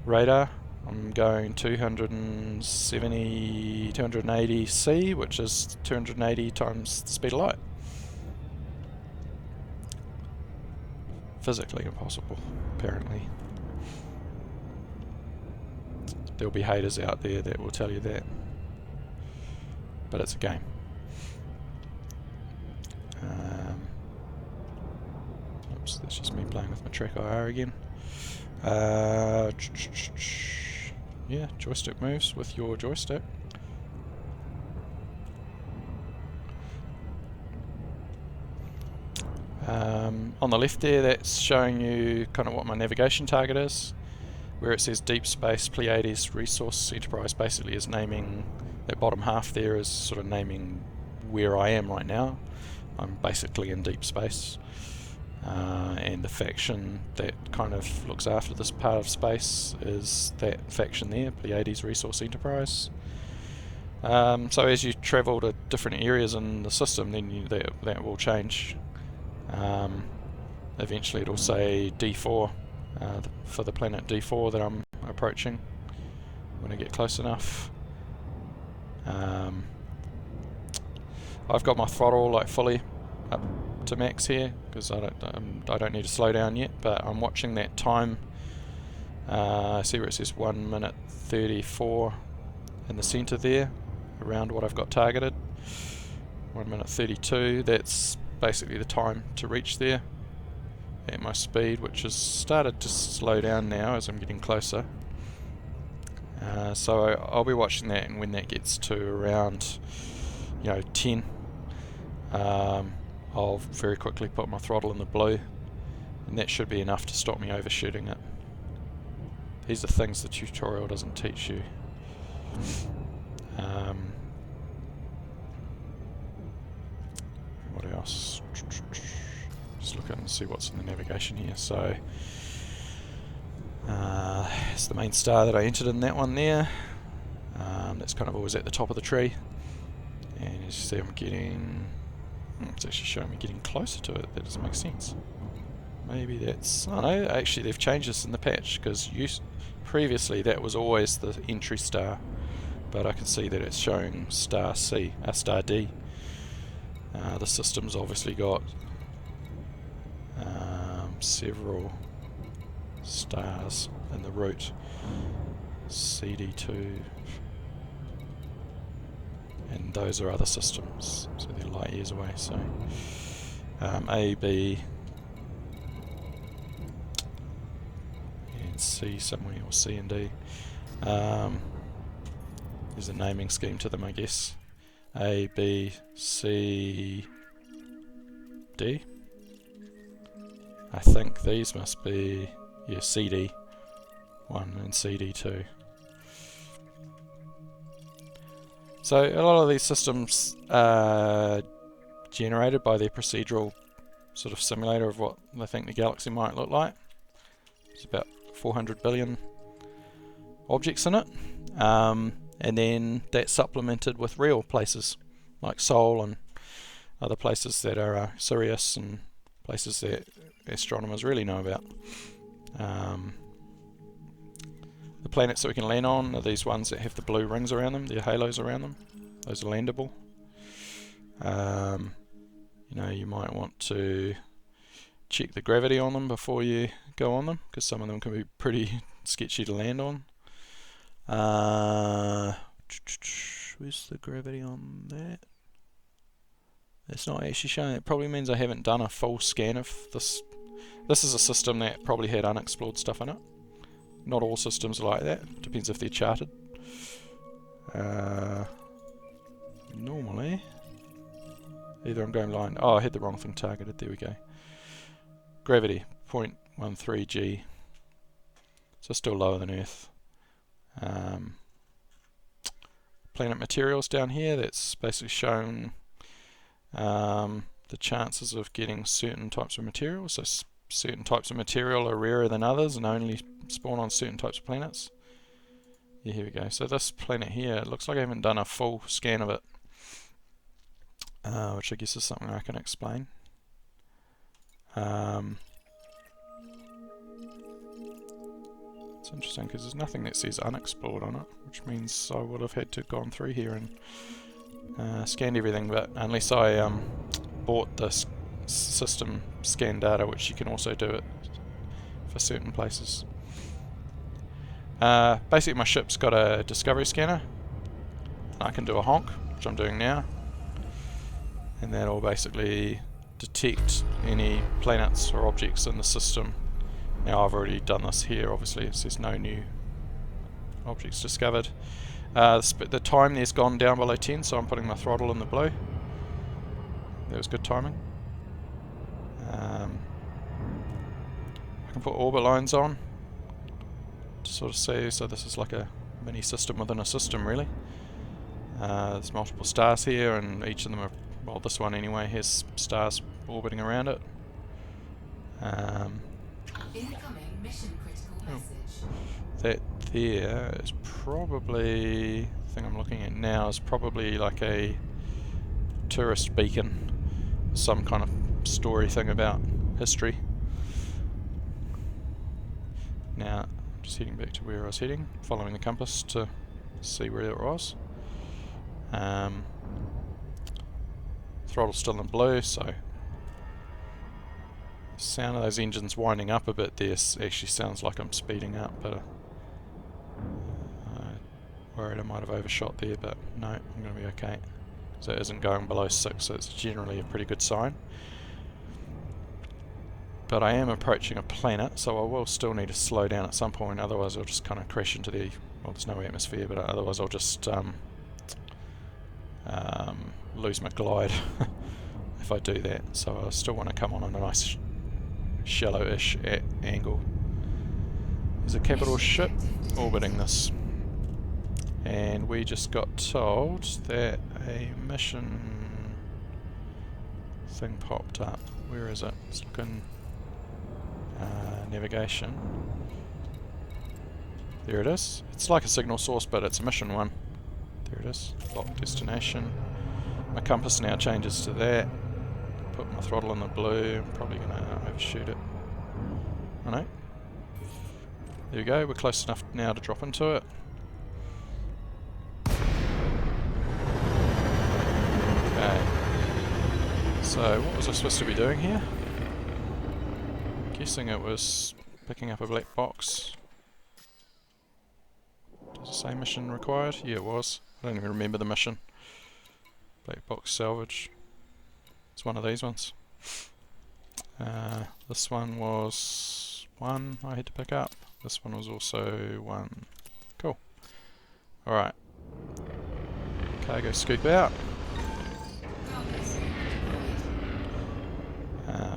Speaker 1: radar, I'm going 280 C, which is 280 times the speed of light. Physically impossible, apparently. There'll be haters out there that will tell you that. But it's a game. Oops, that's just me playing with my track IR again. Yeah, joystick moves with your joystick. On the left there, that's showing you kind of what my navigation target is. Where it says Deep Space Pleiades Resource Enterprise, basically is naming, that bottom half there is sort of naming where I am right now. I'm basically in deep space. And the faction that kind of looks after this part of space is that faction there, Pleiades Resource Enterprise. So as you travel to different areas in the system, then that will change. Eventually it'll say D4 for the planet D4 that I'm approaching when I get close enough. I've got my throttle like fully up to max here because I don't need to slow down yet, but I'm watching that time. See where it says 1 minute 34 in the center there, around what I've got targeted. 1 minute 32, that's basically the time to reach there at my speed, which has started to slow down now as I'm getting closer. So I'll be watching that, and when that gets to around 10, I'll very quickly put my throttle in the blue, and that should be enough to stop me overshooting it. These are things the tutorial doesn't teach you. What else? Just look at and see what's in the navigation here. So it's the main star that I entered in that one there. That's kind of always at the top of the tree, and as you see I'm getting, it's actually showing me getting closer to it. That doesn't make sense. Maybe that's, oh no, actually they've changed this in the patch, because previously that was always the entry star, but I can see that it's showing star C, star D. The system's obviously got several stars in the route. CD2, and those are other systems, so they're light years away. So A, B, and C somewhere, or C and D. There's a naming scheme to them, I guess. A, B, C, D. I think these must be, yeah, CD1 and CD2. So a lot of these systems are generated by their procedural sort of simulator of what they think the galaxy might look like. There's about 400 billion objects in it. And then that's supplemented with real places like Sol and other places that are Sirius, and places that astronomers really know about. The planets that we can land on are these ones that have the blue rings around them, the halos around them. Those are landable. You might want to check the gravity on them before you go on them, because some of them can be pretty sketchy to land on. Where's the gravity on that? It's not actually showing. It probably means I haven't done a full scan of this. This is a system that probably had unexplored stuff in it. Not all systems are like that. Depends if they're charted. Normally, either I'm going blind. Oh, I had the wrong thing targeted. There we go. Gravity 0.13 G. So still lower than Earth. Planet materials down here. That's basically shown the chances of getting certain types of materials. So certain types of material are rarer than others and only spawn on certain types of planets. Yeah, here we go. So this planet here, it looks like I haven't done a full scan of it, which I guess is something I can explain. It's interesting because there's nothing that says unexplored on it, which means I would have had to gone through here and scanned everything, but unless I bought this system scan data, which you can also do it for certain places. Basically my ship's got a discovery scanner, and I can do a honk, which I'm doing now, and that'll basically detect any planets or objects in the system. Now I've already done this here, obviously it says no new objects discovered. The time there's gone down below 10, so I'm putting my throttle in the blue. That was good timing. I can put orbit lines on to sort of see, so this is like a mini system within a system really. There's multiple stars here, and each of them are, well, this one anyway has stars orbiting around it.
Speaker 2: Incoming mission critical message.
Speaker 1: That there is probably, the thing I'm looking at now is probably like a tourist beacon, some kind of story thing about history. Now, I'm just heading back to where I was heading, following the compass to see where it was. Throttle's still in blue, so the sound of those engines winding up a bit there actually sounds like I'm speeding up, but worried I might have overshot there, but no, I'm going to be okay. So it isn't going below 6, so it's generally a pretty good sign. But I am approaching a planet, so I will still need to slow down at some point, otherwise I'll just kind of crash into the, well, there's no atmosphere, but otherwise I'll just lose my glide if I do that. So I still want to come on a nice shallow-ish angle. There's a capital ship orbiting this, and we just got told that a mission thing popped up. Where is it? Let's look in navigation. There it is. It's like a signal source, but it's a mission one. There it is. Lock destination. My compass now changes to that. Put my throttle in the blue. I'm probably going to overshoot it. Oh no. There we go. We're close enough now to drop into it. Okay. So what was I supposed to be doing here? Guessing it was picking up a black box. Does it say mission required? Yeah, it was. I don't even remember the mission. Black box salvage. It's one of these ones. This one was one I had to pick up. This one was also one. Cool. Alright. Cargo scoop out.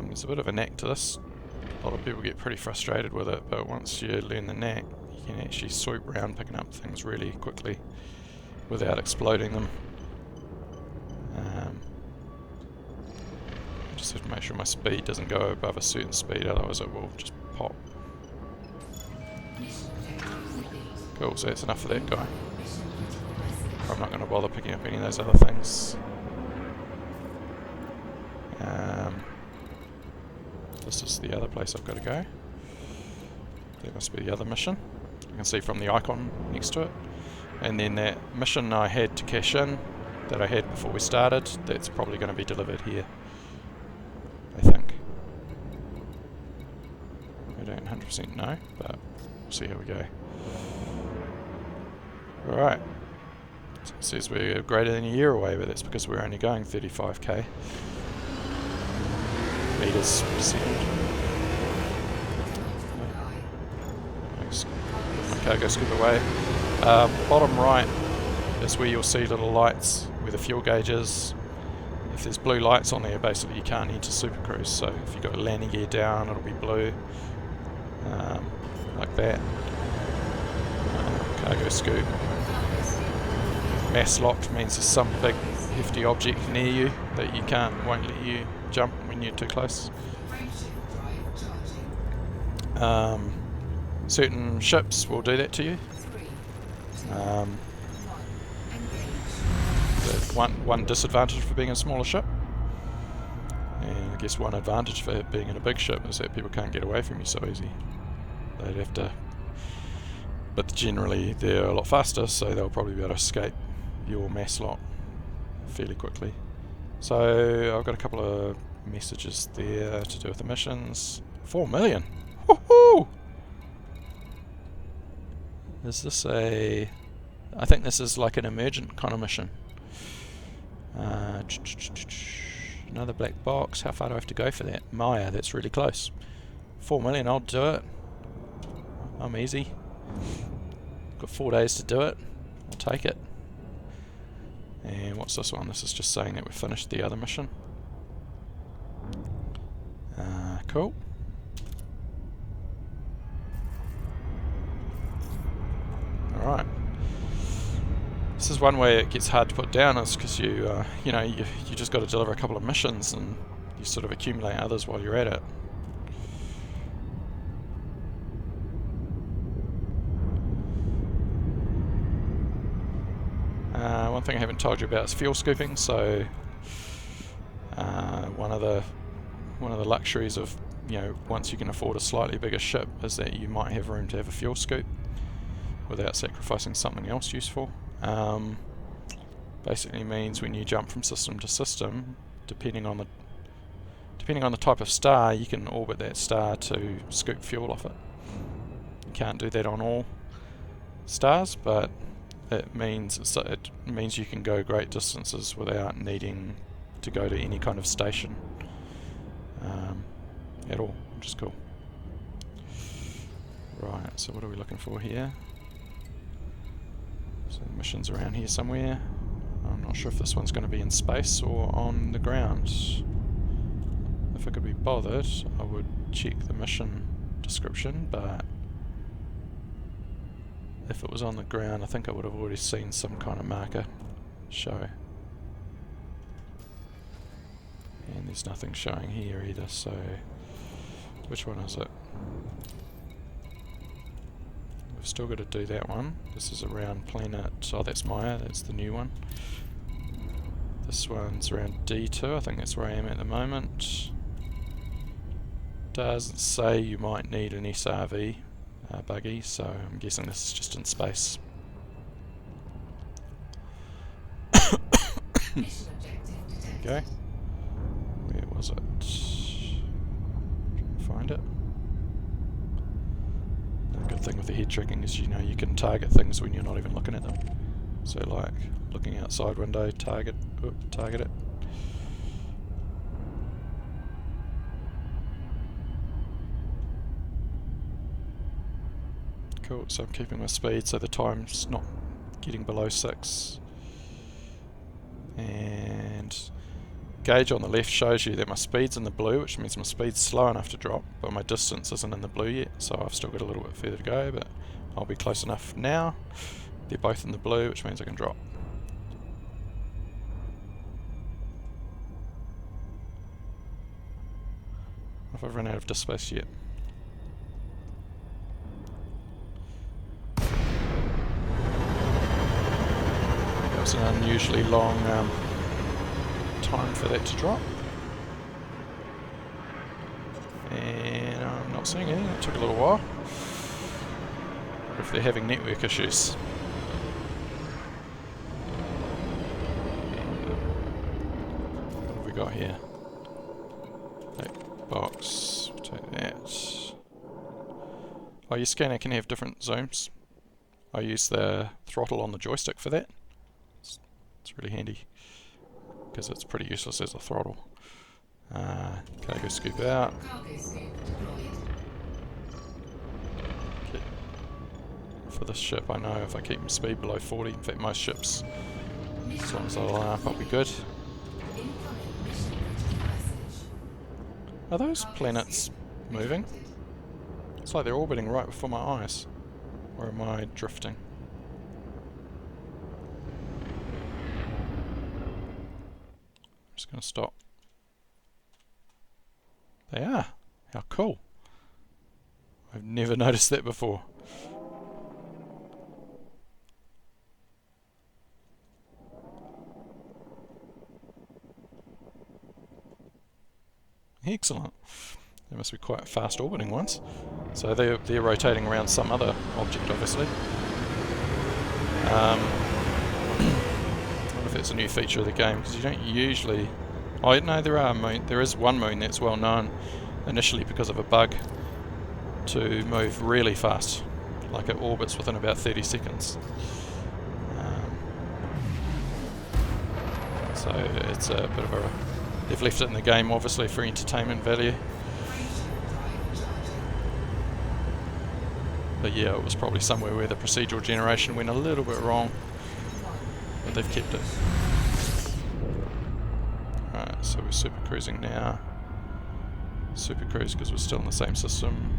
Speaker 1: There's a bit of a knack to this. A lot of people get pretty frustrated with it, but once you learn the knack, you can actually swoop around picking up things really quickly without exploding them. Just have to make sure my speed doesn't go above a certain speed, otherwise it will just pop. Cool, so that's enough for that guy. I'm not going to bother picking up any of those other things. This is the other place I've got to go. That must be the other mission. You can see from the icon next to it. And then that mission I had to cash in, that I had before we started, that's probably going to be delivered here, I think. I don't 100% know, but we'll see how we go. Alright. So it says we're greater than a year away, but that's because we're only going 35k meters per second. My cargo scoop away. Bottom right is where you'll see little lights where the fuel gauge is. If there's blue lights on there, basically you can't enter Super Cruise. So if you've got landing gear down, it'll be blue, like that. Cargo scoop. Mass locked means there's some big hefty object near you that you won't let you jump when you're too close. Certain ships will do that to you. One disadvantage for being a smaller ship, and I guess one advantage for being in a big ship is that people can't get away from you so easy. They'd have to, but generally they're a lot faster, so they'll probably be able to escape your mass lot fairly quickly. So I've got a couple of messages there to do with the missions. 4 million! Woohoo! Is this a... I think this is like an emergent kind of mission. Another black box. How far do I have to go for that? Maya, that's really close. 4 million, I'll do it. I'm easy. Got 4 days to do it. I'll take it. And what's this one? This is just saying that we've finished the other mission. Cool. Alright. This is one way it gets hard to put down, is because you just got to deliver a couple of missions and you sort of accumulate others while you're at it. One thing I haven't told you about is fuel scooping. So one of the luxuries of, once you can afford a slightly bigger ship, is that you might have room to have a fuel scoop without sacrificing something else useful. Basically means when you jump from system to system, depending on the type of star, you can orbit that star to scoop fuel off it. You can't do that on all stars, but it means you can go great distances without needing to go to any kind of station at all, which is cool. Right, so what are we looking for here? So the mission's around here somewhere. I'm not sure if this one's going to be in space or on the ground. If I could be bothered, I would check the mission description, but if it was on the ground, I think I would have already seen some kind of marker show. And there's nothing showing here either, so which one is it? We've still got to do that one. This is around planet... oh, that's Maya, that's the new one. This one's around D2, I think that's where I am at the moment. Doesn't say you might need an SRV buggy, so I'm guessing this is just in space. There we go. Where was it? Trying to find it. The good thing with the head tracking is you can target things when you're not even looking at them. So like looking outside window, target it. Cool, so I'm keeping my speed so the time's not getting below 6. And gauge on the left shows you that my speed's in the blue, which means my speed's slow enough to drop, but my distance isn't in the blue yet, so I've still got a little bit further to go, but I'll be close enough now. They're both in the blue, which means I can drop. If I've run out of disk space yet. That was an unusually long time for that to drop. And I'm not seeing anything, it took a little while. Or if they're having network issues. What have we got here? That box, take that. Oh, your scanner can have different zooms. I use the throttle on the joystick for that. It's really handy because it's pretty useless as a throttle. Cargo scoop out. Okay. For this ship, I know if I keep my speed below 40, in fact most ships, as long as I line up, I'll be good. Are those planets moving? It's like they're orbiting right before my eyes. Or am I drifting? I'm just going to stop. They are. How cool. I've never noticed that before. Excellent. They must be quite fast orbiting ones. So they're rotating around some other object, obviously. I wonder if it's a new feature of the game, because you don't usually... Oh, no, there is one moon that's well known initially because of a bug to move really fast. Like it orbits within about 30 seconds. So it's a bit of a... They've left it in the game, obviously, for entertainment value. But yeah, it was probably somewhere where the procedural generation went a little bit wrong. But they've kept it. Alright, so we're super cruising now. Super cruise because we're still in the same system.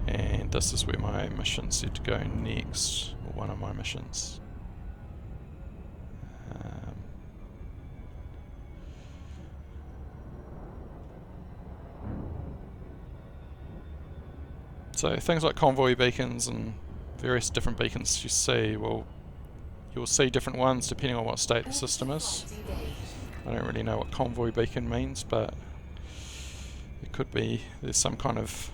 Speaker 1: And this is where my mission said to go next, or one of my missions. So things like convoy beacons and various different beacons you see, well, you'll see different ones depending on what state the system is. I don't really know what convoy beacon means, but it could be there's some kind of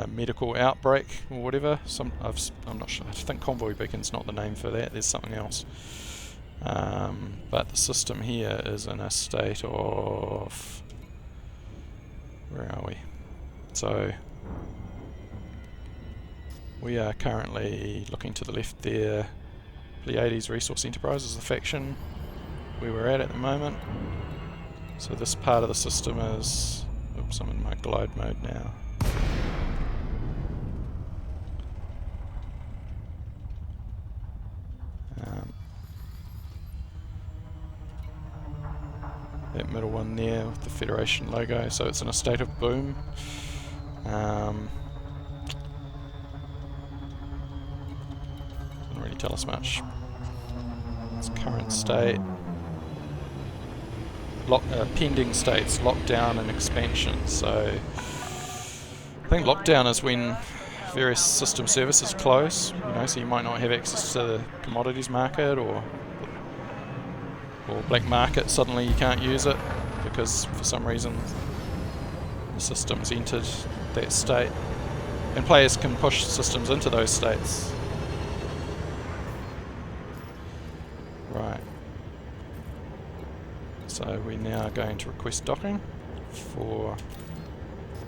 Speaker 1: medical outbreak or whatever. I'm not sure. I think convoy beacon's not the name for that. There's something else. But the system here is in a state of... Where are we? So we are currently looking to the left there. Pleiades Resource Enterprise is the faction where we're at the moment. So this part of the system is... Oops, I'm in my glide mode now. That middle one there with the Federation logo, so it's in a state of boom. Doesn't really tell us much. Its current state. Pending states, lockdown and expansion. So I think lockdown is when various system services close, so you might not have access to the commodities market or black market. Suddenly you can't use it because for some reason the system's entered that state, and players can push systems into those states. Right. So we're now going to request docking for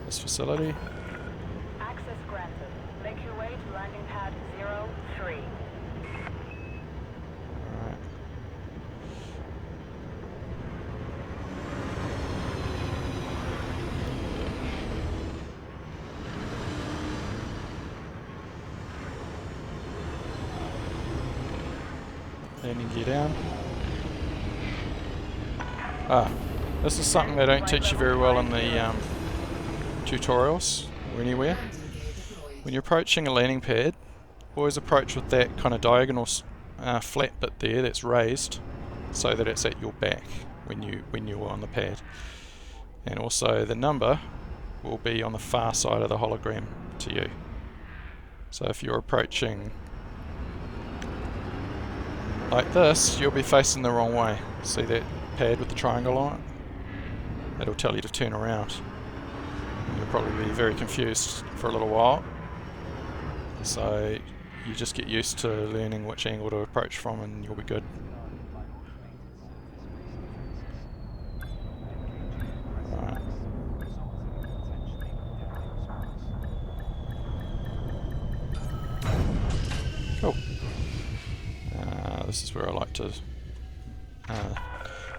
Speaker 1: this facility.
Speaker 3: Access granted. Make your way to landing pad 03.
Speaker 1: Alright. Landing gear down. This is something they don't teach you very well in the tutorials or anywhere. When you're approaching a landing pad, always approach with that kind of diagonal flat bit there that's raised, so that it's at your back when you're on the pad. And also the number will be on the far side of the hologram to you. So if you're approaching like this, you'll be facing the wrong way. See that pad with the triangle on it? It'll tell you to turn around. And you'll probably be very confused for a little while. So you just get used to learning which angle to approach from and you'll be good. Right. Cool. This is where I like to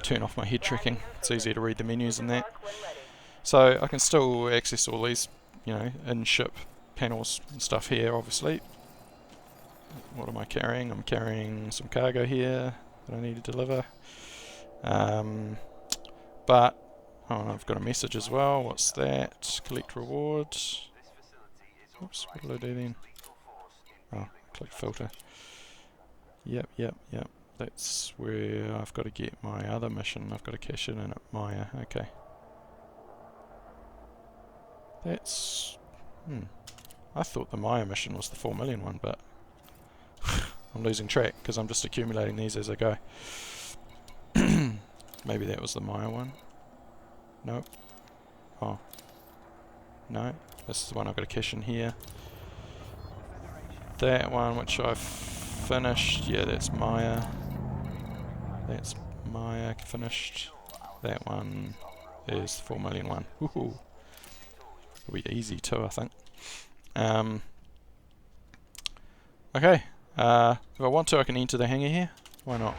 Speaker 1: turn off my head tracking. It's easier to read the menus and that. So I can still access all these, in-ship panels and stuff here, obviously. What am I carrying? I'm carrying some cargo here that I need to deliver. But I've got a message as well. What's that? Collect reward. Oops, what did I do then? Oh, click filter. Yep. That's where I've got to get my other mission. I've got to cash it in at Maya. Okay. That's... I thought the Maya mission was the 4 million one, but I'm losing track because I'm just accumulating these as I go. Maybe that was the Maya one. Nope. Oh. No. This is the one I've got a cache in here. That one which I've finished, yeah, that's Maya. That's Maya finished. That one is the 4 million one. Woohoo! It'll be easy too, I think. Okay. If I want to, I can enter the hangar here. Why not?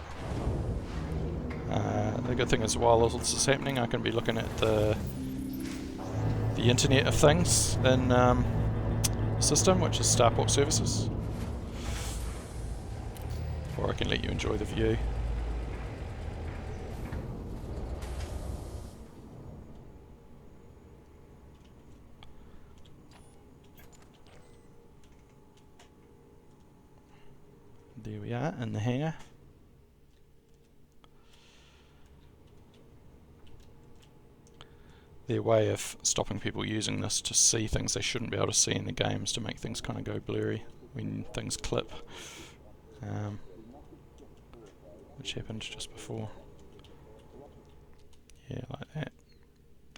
Speaker 1: The good thing is, while all this is happening, I can be looking at the Internet of Things in the system, which is Starport Services. Or I can let you enjoy the view. There we are in the hangar. Their way of stopping people using this to see things they shouldn't be able to see in the games, to make things kind of go blurry when things clip, which happened just before. Yeah, like that.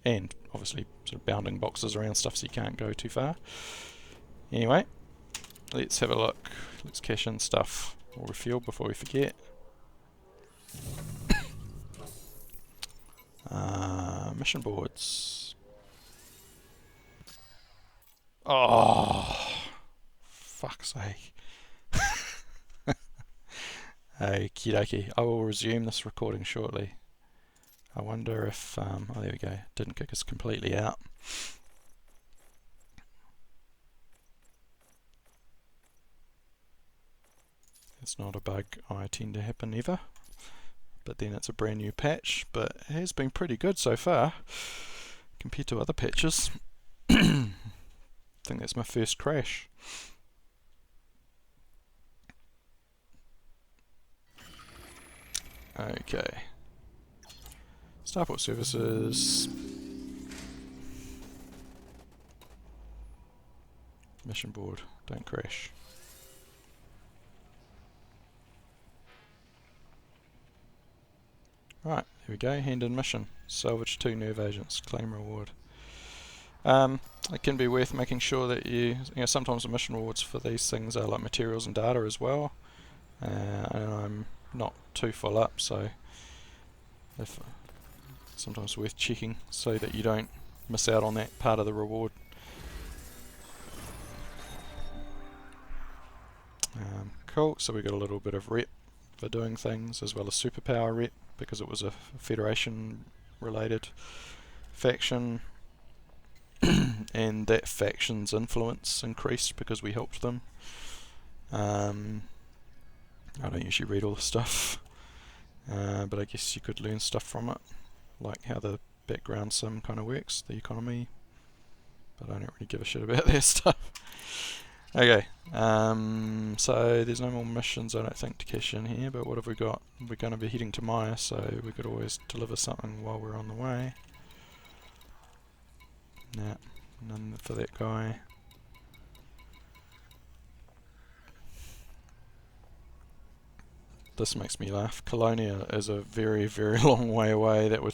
Speaker 1: And obviously sort of bounding boxes around stuff so you can't go too far. Anyway, let's have a look. Let's cache in stuff or refuel before we forget. Mission boards. Oh, fuck's sake. Okie dokie. I will resume this recording shortly. I wonder if, oh there we go, didn't kick us completely out. It's not a bug I tend to happen ever. But then it's a brand new patch, but it has been pretty good so far compared to other patches. I think that's my first crash. Okay. Starport Services. Mission board, don't crash. Right, here we go, hand in mission. Salvage 2 nerve agents, claim reward. It can be worth making sure that you know, sometimes the mission rewards for these things are like materials and data as well. And I'm not too full up, so if sometimes worth checking so that you don't miss out on that part of the reward. Cool, so we got a little bit of rep for doing things, as well as superpower rep, because it was a Federation related faction, and that faction's influence increased because we helped them. I don't usually read all the stuff, but I guess you could learn stuff from it, like how the background sim kind of works, the economy, but I don't really give a shit about that stuff. Okay, so there's no more missions I don't think to cash in here, but what have we got? We're going to be heading to Maya, so we could always deliver something while we're on the way. Nah, none for that guy. This makes me laugh. Colonia is a very, very long way away. That would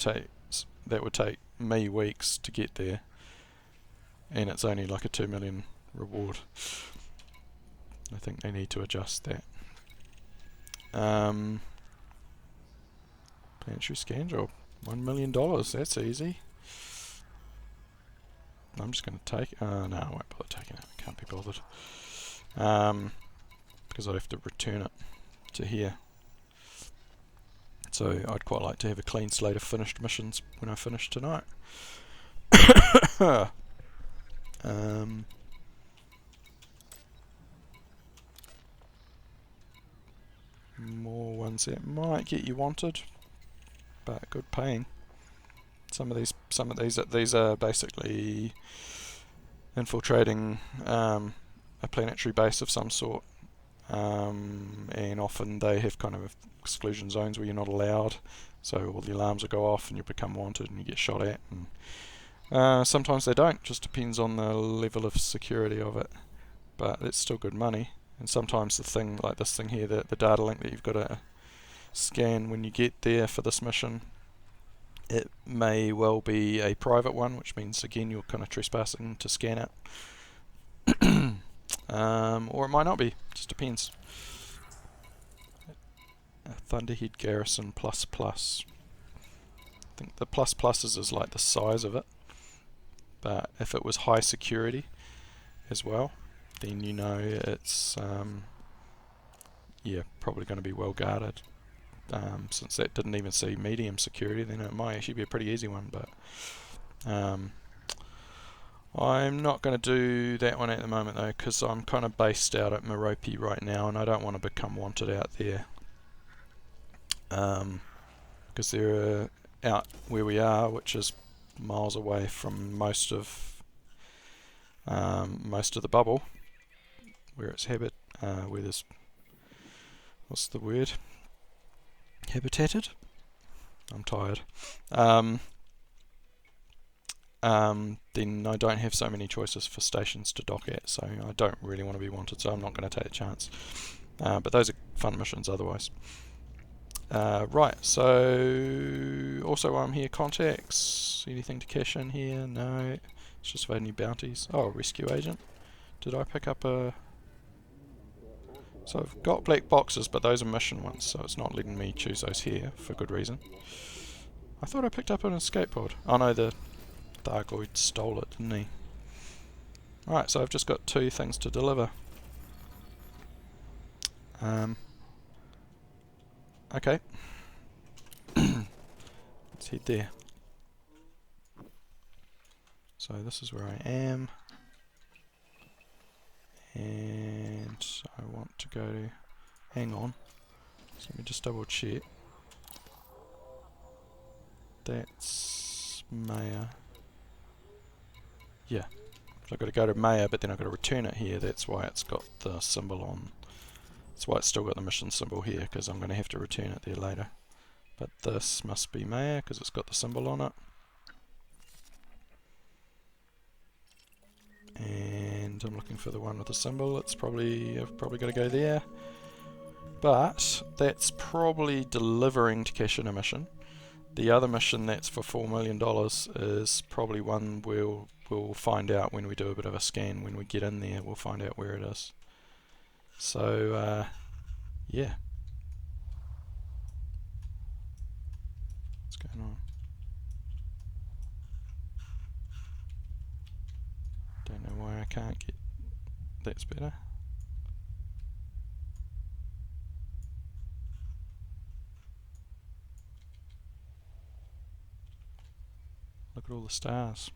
Speaker 1: take me weeks to get there, and it's only like a 2 million reward. I think they need to adjust that. Planetary scan job, $1 million. That's easy. I'm just going to take it. No, I won't bother taking it. Can't be bothered. Because I'd have to return it to here. So I'd quite like to have a clean slate of finished missions when I finish tonight. More ones that might get you wanted, but good paying. Some of these are basically infiltrating a planetary base of some sort, and often they have kind of exclusion zones where you're not allowed, so all the alarms will go off and you become wanted and you get shot at, and sometimes they don't, just depends on the level of security of it, but it's still good money. And sometimes the thing, like this thing here, the data link that you've got to scan when you get there for this mission, It may well be a private one, which means again you're kind of trespassing to scan it. Or it might not be, just depends. Thunderhead Garrison plus plus. I think the plus pluses is like the size of it, but if it was high security as well, then you know it's yeah, probably going to be well guarded. Since that didn't even see medium security, then it might actually be a pretty easy one, but I'm not going to do that one at the moment though, because I'm kind of based out at Merope right now and I don't want to become wanted out there, because they're out where we are, which is miles away from most of the bubble where it's where there's, what's the word, habitated. I'm tired. Then I don't have so many choices for stations to dock at, so I don't really want to be wanted, so I'm not going to take a chance. But those are fun missions otherwise. Right, so also while I'm here, contacts. Anything to cash in here? No. It's just about any bounties. Oh, rescue agent. Did I pick up a... So I've got black boxes, but those are mission ones, so it's not letting me choose those here for good reason. I thought I picked up an escape pod. Oh no, the Argoid stole it, didn't he? Alright, so I've just got 2 things to deliver. Okay. Let's head there. So this is where I am. And I want to go to... Hang on. So let me just double check. That's Maya. Yeah. So I've got to go to Maya, but then I've got to return it here. That's why it's got the symbol on. That's why it's still got the mission symbol here, because I'm going to have to return it there later. But this must be Maya, because it's got the symbol on it. And I'm looking for the one with the symbol. It's probably, I've probably got to go there. But that's probably delivering to cash in a mission. The other mission that's for $4 million is probably one we'll find out when we do a bit of a scan. When we get in there, we'll find out where it is. So, yeah. What's going on? Don't know why I can't get... That's better. Look at all the stars.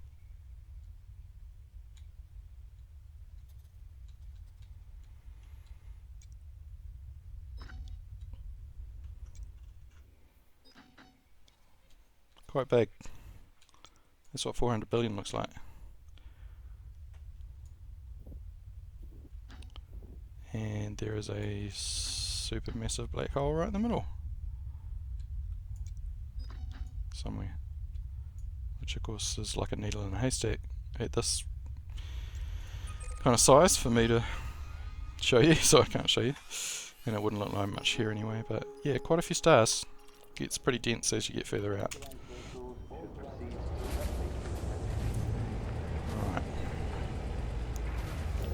Speaker 1: Quite big. That's what 400 billion looks like. And there is a supermassive black hole right in the middle. Somewhere. Which of course is like a needle in a haystack at this kind of size for me to show you, so I can't show you. And it wouldn't look like much here anyway, but yeah, quite a few stars. Gets pretty dense as you get further out. Alright.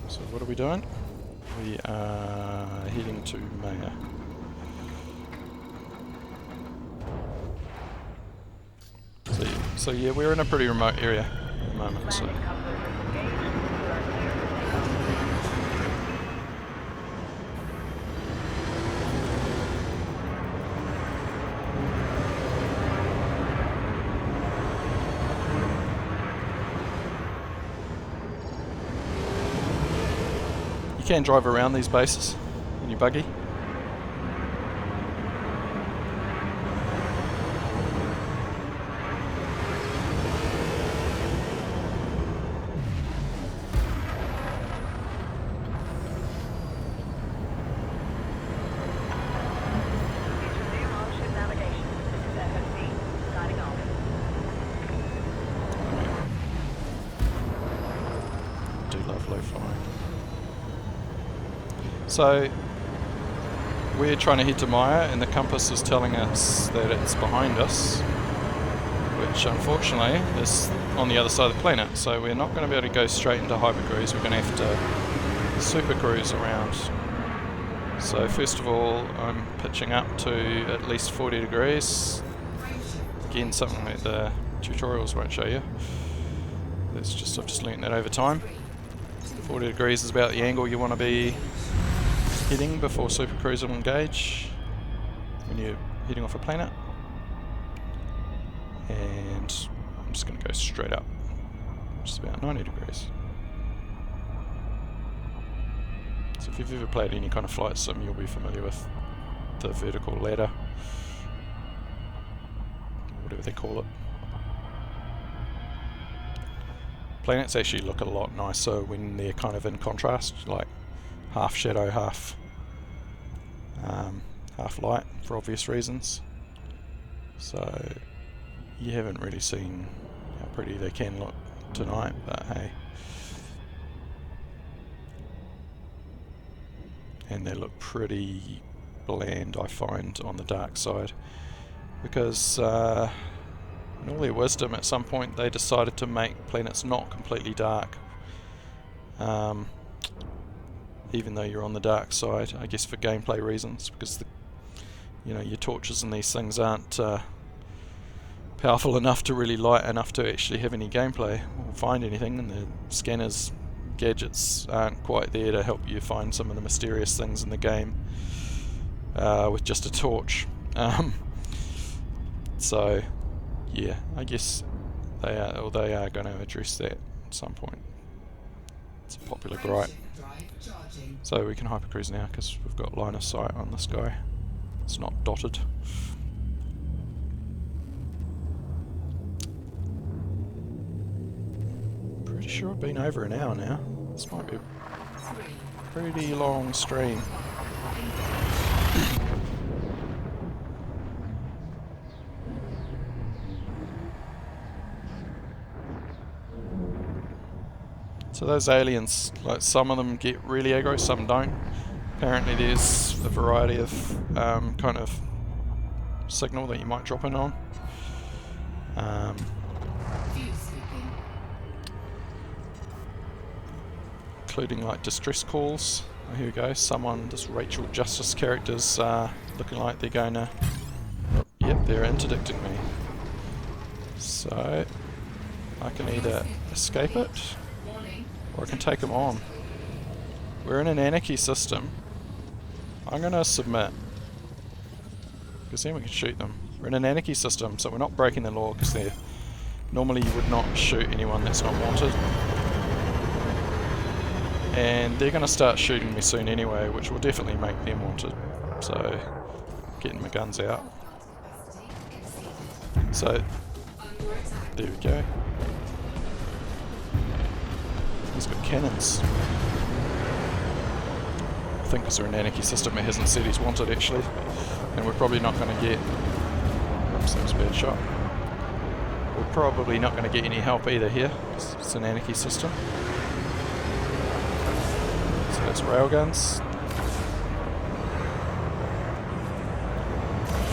Speaker 1: So what are we doing? We are heading to Maya. So yeah, we're in a pretty remote area at the moment, so... You can drive around these bases in your buggy. So we're trying to head to Maya and the compass is telling us that it's behind us. which unfortunately is on the other side of the planet, so we're not going to be able to go straight into hypercruise. We're going to have to super cruise around. So first of all, I'm pitching up to at least 40 degrees. Again, something that the tutorials won't show you. I've just learnt that over time. 40 degrees is about the angle you want to be hitting before super cruise will engage when you're heading off a planet. And I'm just going to go straight up, just about 90 degrees. So if you've ever played any kind of flight sim, you'll be familiar with the vertical ladder, whatever they call it. Planets actually look a lot nicer when they're kind of in contrast, like half shadow, half light, for obvious reasons. So you haven't really seen how pretty they can look tonight, but hey. And they look pretty bland, I find, on the dark side, because in all their wisdom at some point they decided to make planets not completely dark, even though you're on the dark side, I guess for gameplay reasons, because your torches and these things aren't powerful enough to really light enough to actually have any gameplay or find anything, and the scanners gadgets aren't quite there to help you find some of the mysterious things in the game with just a torch. So yeah, I guess they are going to address that at some point. It's a popular gripe. So we can hypercruise now because we've got line of sight on this guy. It's not dotted. Pretty sure I've been over an hour now. This might be a pretty long stream. So those aliens, like some of them get really aggro, some don't. Apparently there's a variety of kind of signal that you might drop in on. Including like distress calls. Oh, here we go, this Rachel Justice character's looking like they're going to... Oh, yep, they're interdicting me. So I can either escape it, or I can take them on. We're in an anarchy system. I'm going to submit, because then we can shoot them. We're in an anarchy system, so we're not breaking the law, because normally you would not shoot anyone that's not wanted. And they're going to start shooting me soon anyway, which will definitely make them wanted. So, getting my guns out. So, there we go. He's got cannons. I think because they're an anarchy system, it hasn't said he's wanted actually. And we're probably not going to get... Oops, that was a bad shot. We're probably not going to get any help either here. It's an anarchy system. So that's railguns.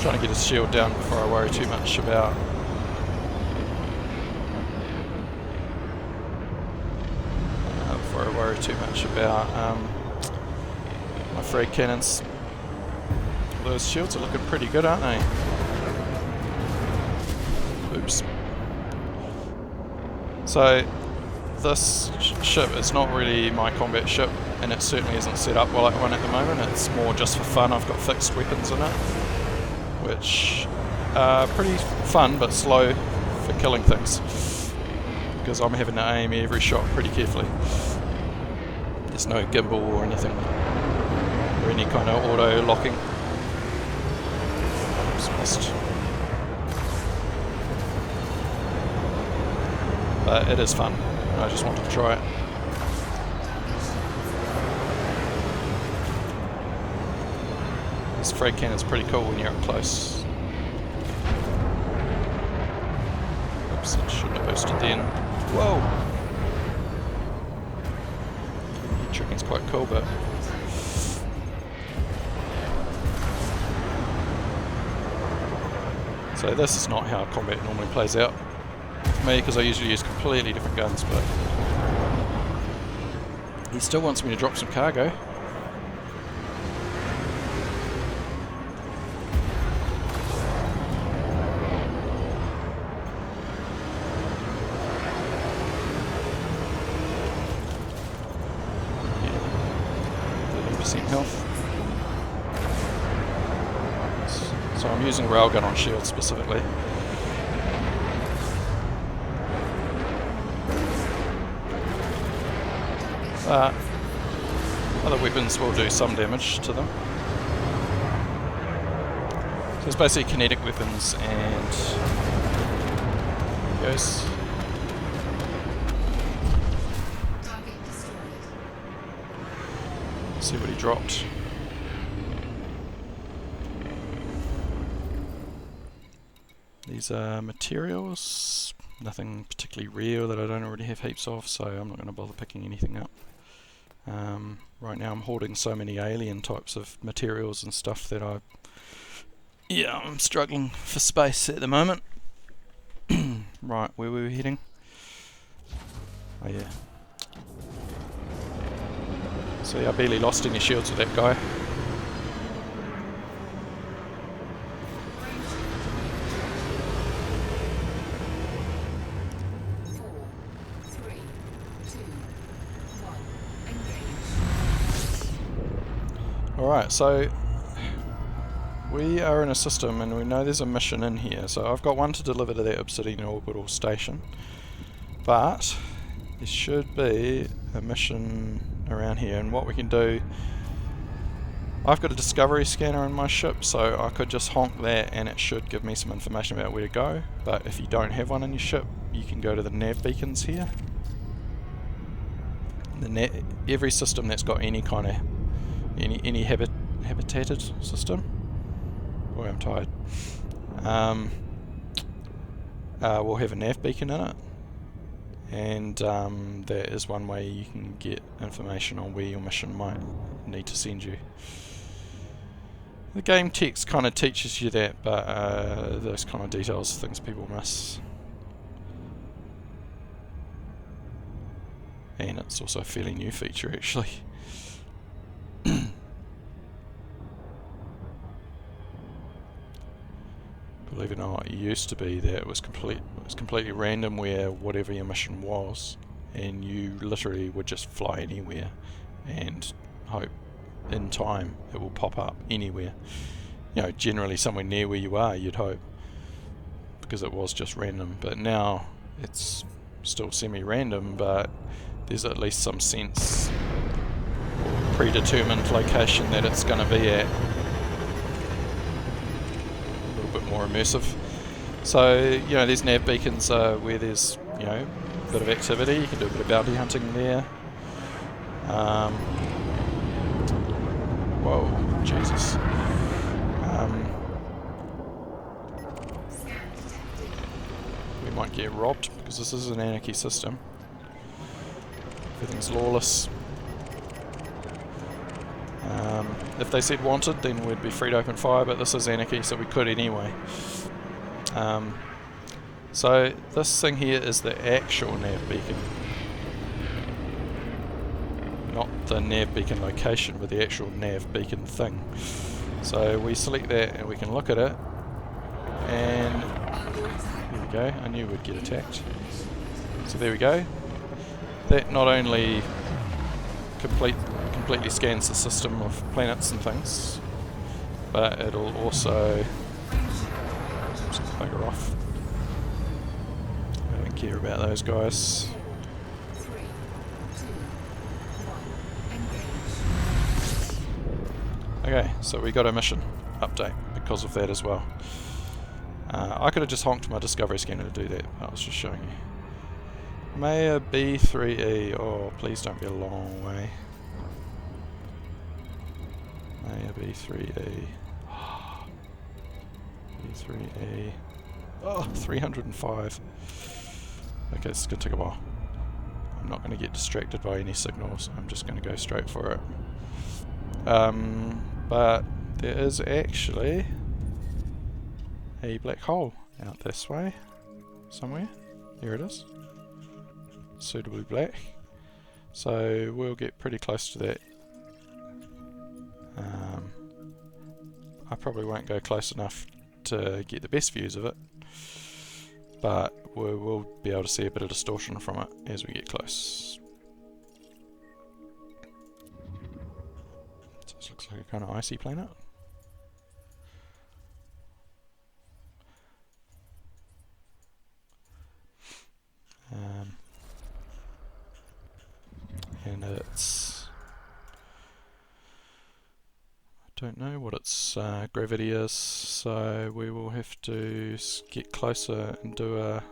Speaker 1: Trying to get his shield down before I worry too much about my frag cannons. Those shields are looking pretty good, aren't they? Oops. So this ship is not really my combat ship, and it certainly isn't set up like one at the moment. It's more just for fun. I've got fixed weapons in it, which are pretty fun but slow for killing things, because I'm having to aim every shot pretty carefully. There's no gimbal or anything, or any kind of auto locking. Oops, missed. But it is fun. I just wanted to try it. This frag cannon's pretty cool when you're up close. Oops, it shouldn't have boosted then. Whoa! Tricking's quite cool, but... So this is not how combat normally plays out. for me because I usually use completely different guns, but he still wants me to drop some cargo. Health. So I'm using railgun on shield specifically. Other weapons will do some damage to them. So it's basically kinetic weapons and goes. See what he dropped. These are materials, nothing particularly rare that I don't already have heaps of, so I'm not going to bother picking anything up. Right now I'm hoarding so many alien types of materials and stuff that I'm struggling for space at the moment. Right, where were we heading? Oh yeah. See, I barely lost any shields with that guy. Alright, so we are in a system and we know there's a mission in here. So I've got one to deliver to that Obsidian Orbital Station. But there should be a mission around here, and what we can do, I've got a discovery scanner in my ship, so I could just honk that and it should give me some information about where to go. But if you don't have one in your ship, you can go to the nav beacons here. Every system that's got any kind of any habitated system, boy I'm tired, will have a nav beacon in it. And that is one way you can get information on where your mission might need to send you. The game text kind of teaches you that, but those kind of details are things people miss. And it's also a fairly new feature actually. Believe it or not, it used to be that it was completely random where whatever your mission was, and you literally would just fly anywhere and hope in time it will pop up anywhere. You know, generally somewhere near where you are, you'd hope, because it was just random. But now it's still semi-random, but there's at least some sense or predetermined location that it's going to be at. More immersive. So, you know, these nav beacons are where there's, you know, a bit of activity. You can do a bit of bounty hunting there. Whoa, Jesus. We might get robbed because this is an anarchy system. Everything's lawless. If they said wanted, then we'd be free to open fire, but this is anarchy, so we could anyway. So this thing here is the actual nav beacon. Not the nav beacon location, but the actual nav beacon thing. So we select that and we can look at it, and there we go. I knew we'd get attacked. So there we go. That not only completely scans the system of planets and things, but it'll also just bugger off. I don't care about those guys. Okay, so we got a mission update because of that as well. I could have just honked my discovery scanner to do that, but I was just showing you. Maya B3E, oh please don't be a long way. Maya B3E. B3E. Oh, 305. Okay, this is going to take a while. I'm not going to get distracted by any signals. I'm just going to go straight for it. But there is actually a black hole out this way somewhere. Here it is. Suitably black. So we'll get pretty close to that. I probably won't go close enough to get the best views of it, but we will be able to see a bit of distortion from it as we get close. So this looks like a kind of icy planet. And it's, I don't know what its gravity is, so we will have to get closer and do a,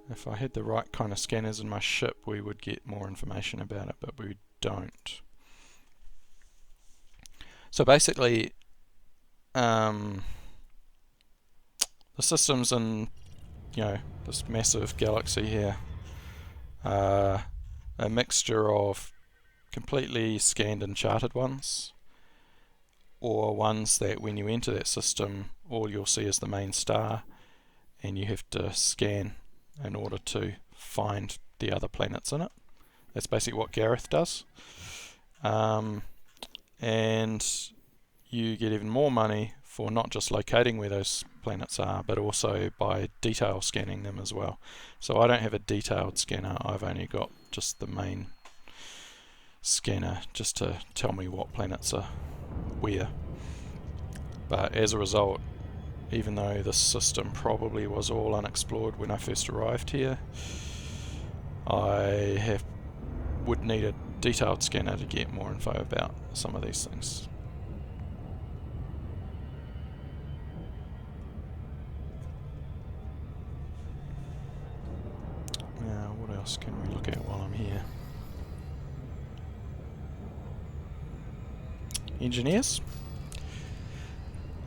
Speaker 1: if I had the right kind of scanners in my ship we would get more information about it, but we don't. So basically the systems in, you know, this massive galaxy here are a mixture of completely scanned and charted ones, or ones that when you enter that system all you'll see is the main star and you have to scan in order to find the other planets in it. That's basically what Gareth does. And you get even more money for not just locating where those planets are, but also by detail scanning them as well. So I don't have a detailed scanner, I've only got just the main scanner just to tell me what planets are where. But as a result, even though this system probably was all unexplored when I first arrived here, I would need a detailed scanner to get more info about some of these things. Now, what else can we look at while I'm here? Engineers.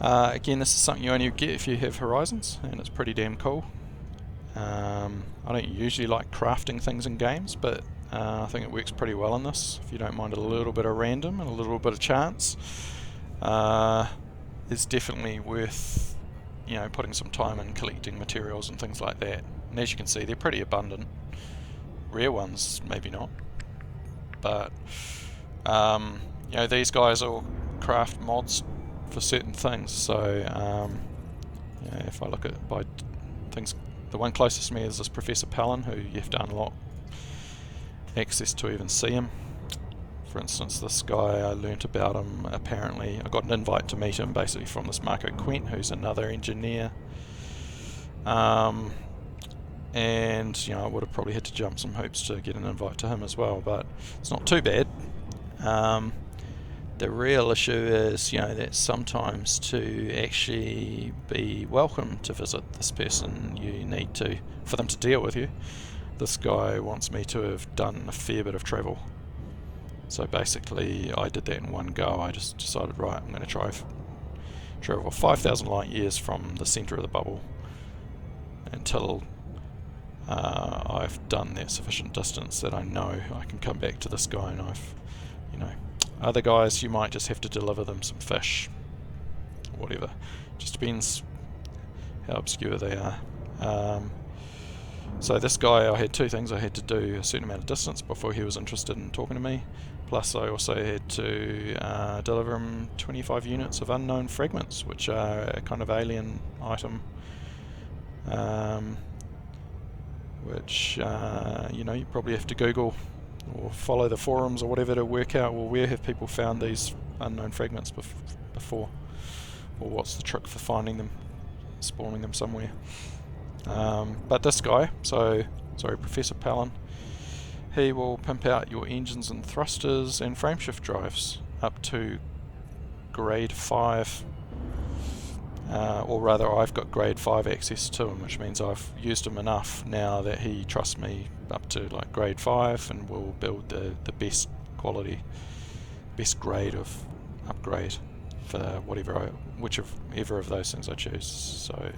Speaker 1: Again, this is something you only get if you have Horizons, and it's pretty damn cool. I don't usually like crafting things in games, but I think it works pretty well in this. If you don't mind a little bit of random and a little bit of chance, it's definitely worth, you know, putting some time in collecting materials and things like that. And as you can see, they're pretty abundant. Rare ones, maybe not, but you know, these guys all craft mods for certain things. So you know, if I look at by things, the one closest to me is this Professor Palin, who you have to unlock access to even see him. For instance, this guy, I learnt about him, apparently I got an invite to meet him basically from this Marco Quent, who's another engineer. And you know, I would have probably had to jump some hoops to get an invite to him as well, but it's not too bad. The real issue is, you know, that sometimes to actually be welcome to visit this person, you need to, for them to deal with you. This guy wants me to have done a fair bit of travel. So basically, I did that in one go. I just decided, right, I'm going to try travel 5,000 light years from the centre of the bubble until I've done that sufficient distance that I know I can come back to this guy, and I've, you know, other guys you might just have to deliver them some fish, whatever. Just depends how obscure they are. So this guy, I had two things. I had to do a certain amount of distance before he was interested in talking to me, plus I also had to deliver him 25 units of unknown fragments, which are a kind of alien item, which you know, you probably have to Google or follow the forums or whatever to work out, well, where have people found these unknown fragments before, or what's the trick for finding them, spawning them somewhere. But this guy, Professor Palin, he will pimp out your engines and thrusters and frameshift drives up to grade 5, or rather I've got grade 5 access to him, which means I've used him enough now that he trusts me up to like grade 5 and will build the best quality, best grade of upgrade for whichever of those things I choose. So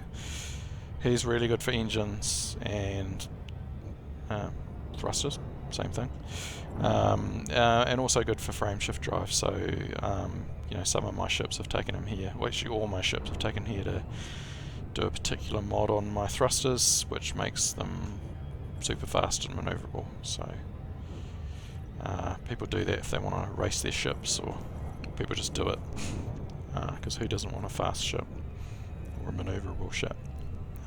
Speaker 1: he's really good for engines and thrusters, same thing, and also good for frameshift drive. So you know, some of my ships have taken him here, well, actually all my ships have taken here do a particular mod on my thrusters, which makes them super fast and manoeuvrable. So people do that if they want to race their ships, or people just do it because who doesn't want a fast ship or a manoeuvrable ship?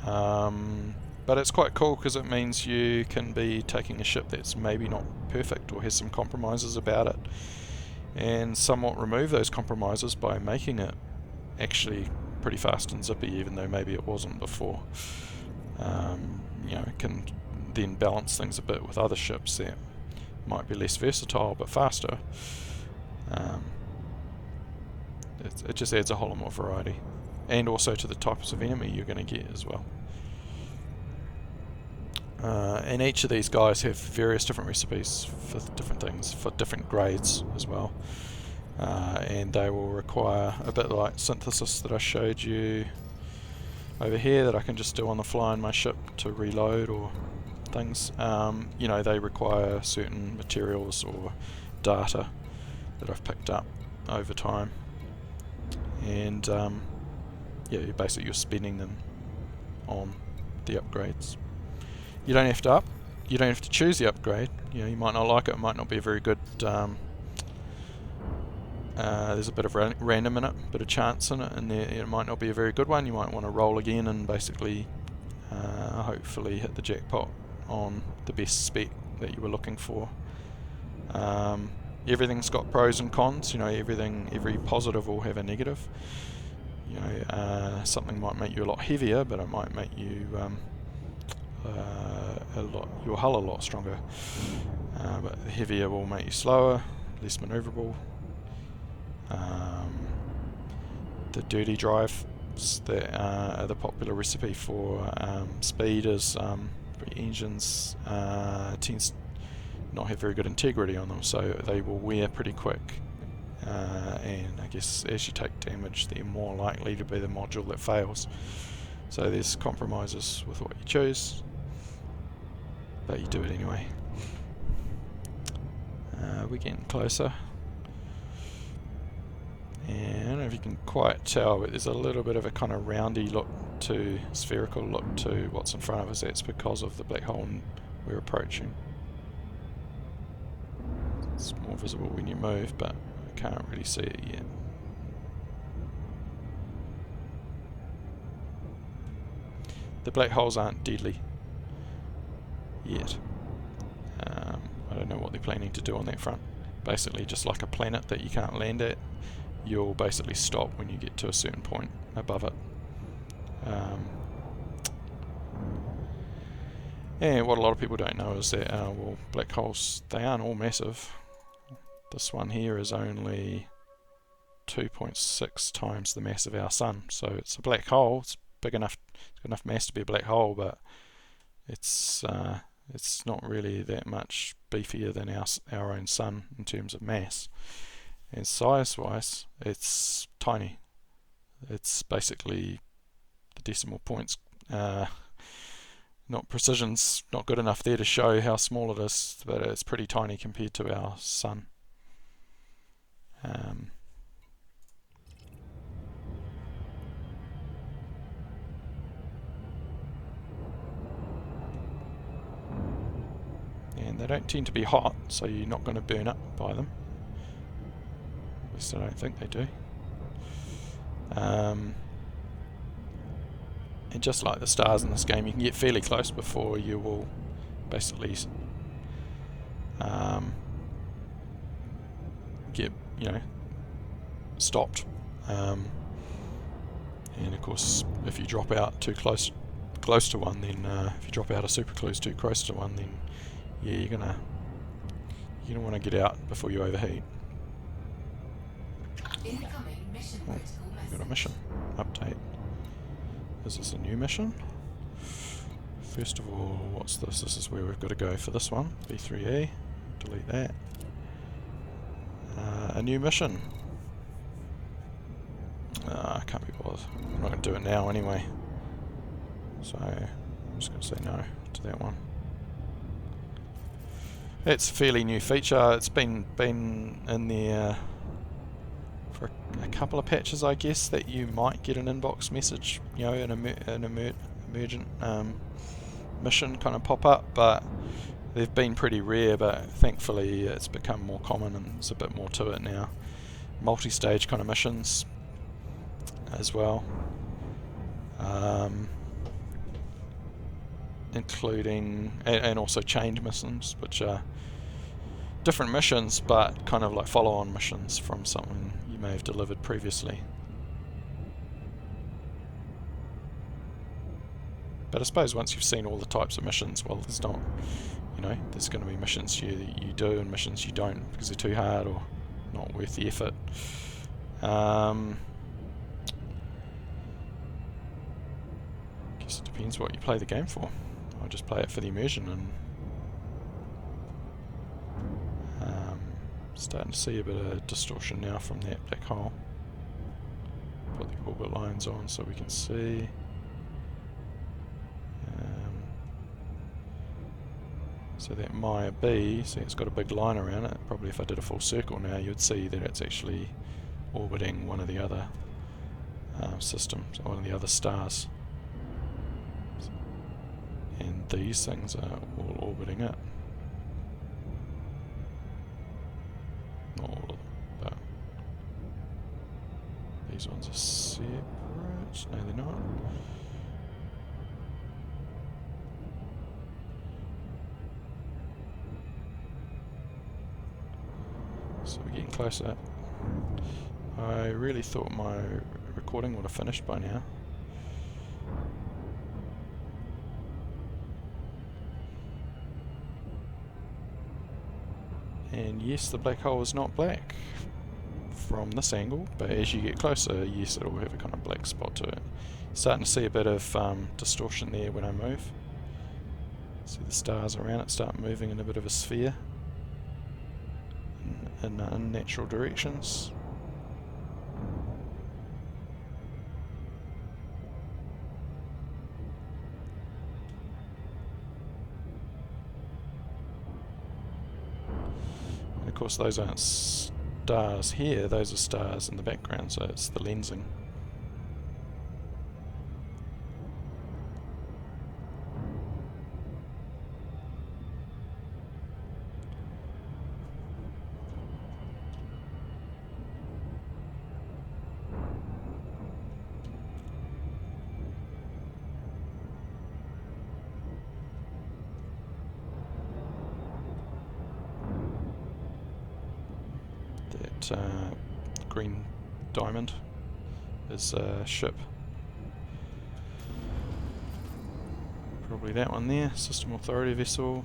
Speaker 1: But it's quite cool because it means you can be taking a ship that's maybe not perfect or has some compromises about it, and somewhat remove those compromises by making it actually pretty fast and zippy, even though maybe it wasn't before. You know, it can then balance things a bit with other ships that might be less versatile but faster. It just adds a whole lot more variety, and also to the types of enemy you're going to get as well. And each of these guys have various different recipes for different things, for different grades as well. And they will require a bit like synthesis that I showed you over here, that I can just do on the fly in my ship to reload or things. You know, they require certain materials or data that I've picked up over time, and yeah, basically you're spending them on the upgrades. You don't have to you don't have to choose the upgrade. You know, you might not like it. It might not be a very good. There's a bit of random in it, a bit of chance in it, and it might not be a very good one. You might want to roll again and basically, hopefully, hit the jackpot on the best spec that you were looking for. Everything's got pros and cons. You know, every positive will have a negative. You know, something might make you a lot heavier, but it might make you your hull a lot stronger. But heavier will make you slower, less manoeuvrable. The dirty drives that are the popular recipe for speed is for engines tends not have very good integrity on them, so they will wear pretty quick. And I guess as you take damage, they're more likely to be the module that fails. So there's compromises with what you choose, but you do it anyway. We're getting closer. And I don't know if you can quite tell, but there's a little bit of a kind of roundy look to, spherical look to what's in front of us. That's because of the black hole we're approaching. It's more visible when you move, but I can't really see it yet. The black holes aren't deadly yet. I don't know what they're planning to do on that front. Basically, just like a planet that you can't land at, you'll basically stop when you get to a certain point above it. And what a lot of people don't know is that, well, black holes, they aren't all massive. This one here is only 2.6 times the mass of our sun, so it's a black hole. It's big enough, it's got enough mass to be a black hole, but it's not really that much beefier than our own sun in terms of mass. And size-wise, it's tiny. It's basically the decimal points. Not precision's not good enough there to show how small it is, but it's pretty tiny compared to our sun. And they don't tend to be hot, so you're not going to burn up by them. At least I don't think they do. And just like the stars in this game, you can get fairly close before you will basically get, stopped. And of course, if you drop out too close to one, then if you drop out of super cruise too close to one, then yeah, you're gonna want to get out before you overheat.
Speaker 2: Incoming mission
Speaker 1: Oh,
Speaker 2: critical
Speaker 1: we've got a
Speaker 2: message.
Speaker 1: mission update. Is this a new mission? First of all, what's this? This is where we've got to go for this one. B3E. Delete that. A new mission. I can't be bothered. I'm not going to do it now anyway. So I'm just going to say no to that one. It's a fairly new feature. It's been in there for a couple of patches, I guess, that you might get an inbox message, you know, an emergent mission kind of pop up, but they've been pretty rare. But thankfully, it's become more common and there's a bit more to it now. Multi-stage kind of missions as well, including and also change missions, which are different missions but kind of like follow-on missions from something you may have delivered previously. But I suppose once you've seen all the types of missions, well, there's not, you know, there's going to be missions you do and missions you don't because they're too hard or not worth the effort. Guess it depends what you play the game for. I just play it for the immersion, and starting to see a bit of distortion now from that black hole. Put the orbit lines on so we can see. So that Maya B, see it's got a big line around it. Probably if I did a full circle now, you'd see that it's actually orbiting one of the other systems, one of the other stars. And these things are all orbiting it. Not all of them, but these ones are separate. No, they're not. So we're getting closer. I really thought my recording would have finished by now. And yes, the black hole is not black from this angle, but as you get closer, yes, it will have a kind of black spot to it. Starting to see a bit of distortion there when I move. See the stars around it start moving in a bit of a sphere in unnatural directions. And of course those aren't stars here, those are stars in the background, so it's the lensing. Green diamond is a ship. Probably that one there, System Authority vessel.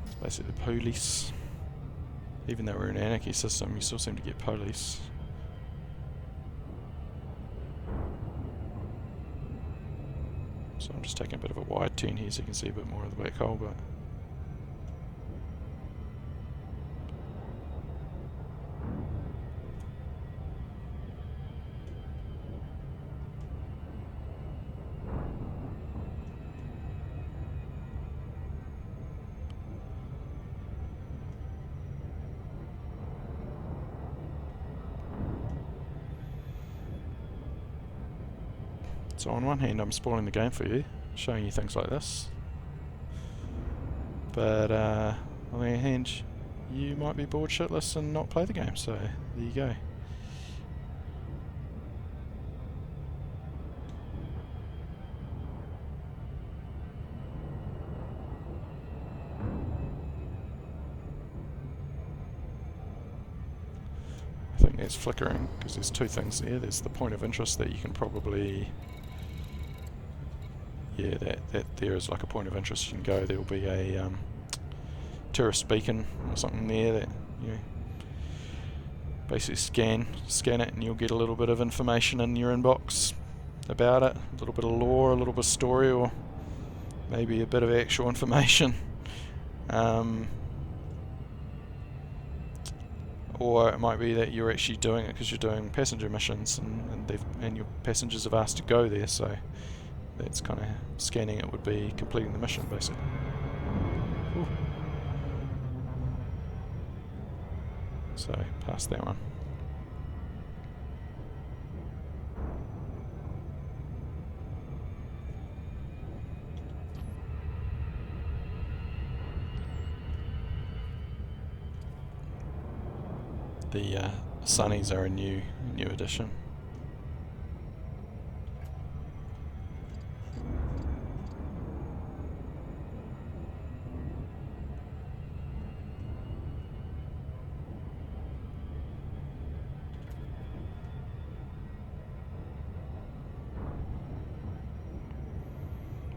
Speaker 1: It's basically the police. Even though we're an anarchy system, you still seem to get police. So I'm just taking a bit of a wide turn here so you can see a bit more of the black hole, but so on one hand I'm spoiling the game for you, showing you things like this, but on the other hand you might be bored shitless and not play the game, so there you go. I think that's flickering because there's two things there. There's the point of interest that you can probably, yeah, that there is like a point of interest you can go. There'll be a tourist beacon or something there that you basically scan it and you'll get a little bit of information in your inbox about it, a little bit of lore, a little bit of story, or maybe a bit of actual information. Or it might be that you're actually doing it because you're doing passenger missions and your passengers have asked to go there, so that's kind of scanning it would be completing the mission basically. Ooh. So past that one. The sunnies are a new addition.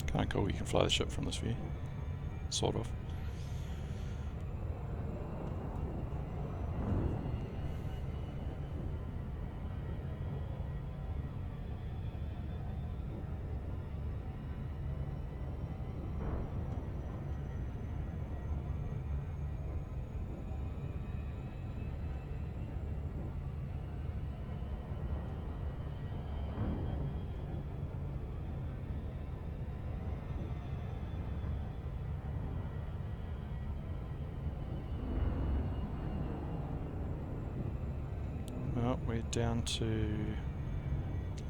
Speaker 1: Kinda cool, you can fly the ship from this view. Sort of. Well, we're down to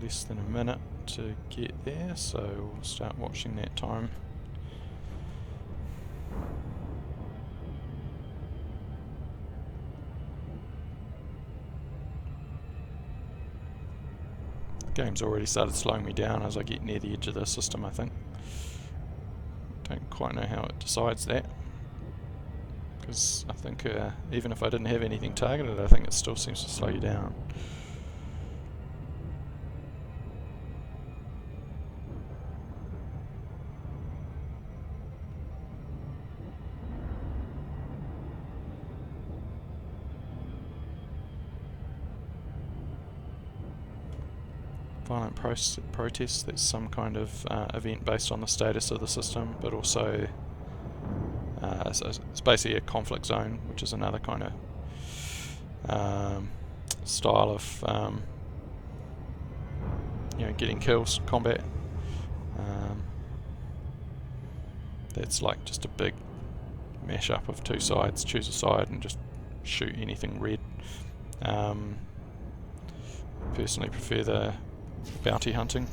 Speaker 1: less than a minute to get there, so we'll start watching that time. The game's already started slowing me down as I get near the edge of the system, I think. Don't quite know how it decides that, because I think even if I didn't have anything targeted, I think it still seems to slow you down. Violent protests, that's some kind of event based on the status of the system, but also so it's basically a conflict zone, which is another kind of style of getting kills, combat. That's like just a big mash-up of two sides. Choose a side and just shoot anything red. Personally prefer the bounty hunting.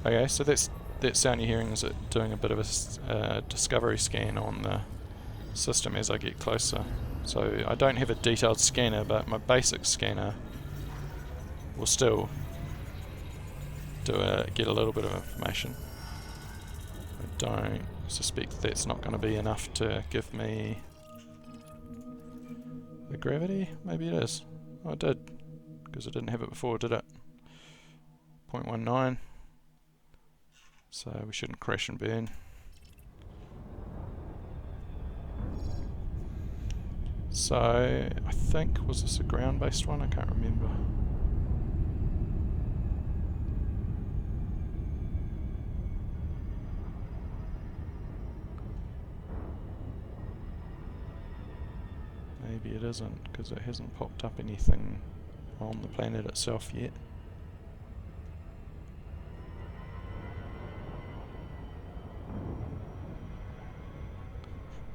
Speaker 1: Okay, so that sound you're hearing is it doing a bit of a discovery scan on the system as I get closer. So I don't have a detailed scanner, but my basic scanner will still get a little bit of information. I don't suspect that's not going to be enough to give me the gravity. Maybe it is. Oh, it did, because I didn't have it before, did it? 0.19. So we shouldn't crash and burn. So I think, was this a ground-based one? I can't remember. Maybe it isn't, because it hasn't popped up anything on the planet itself yet.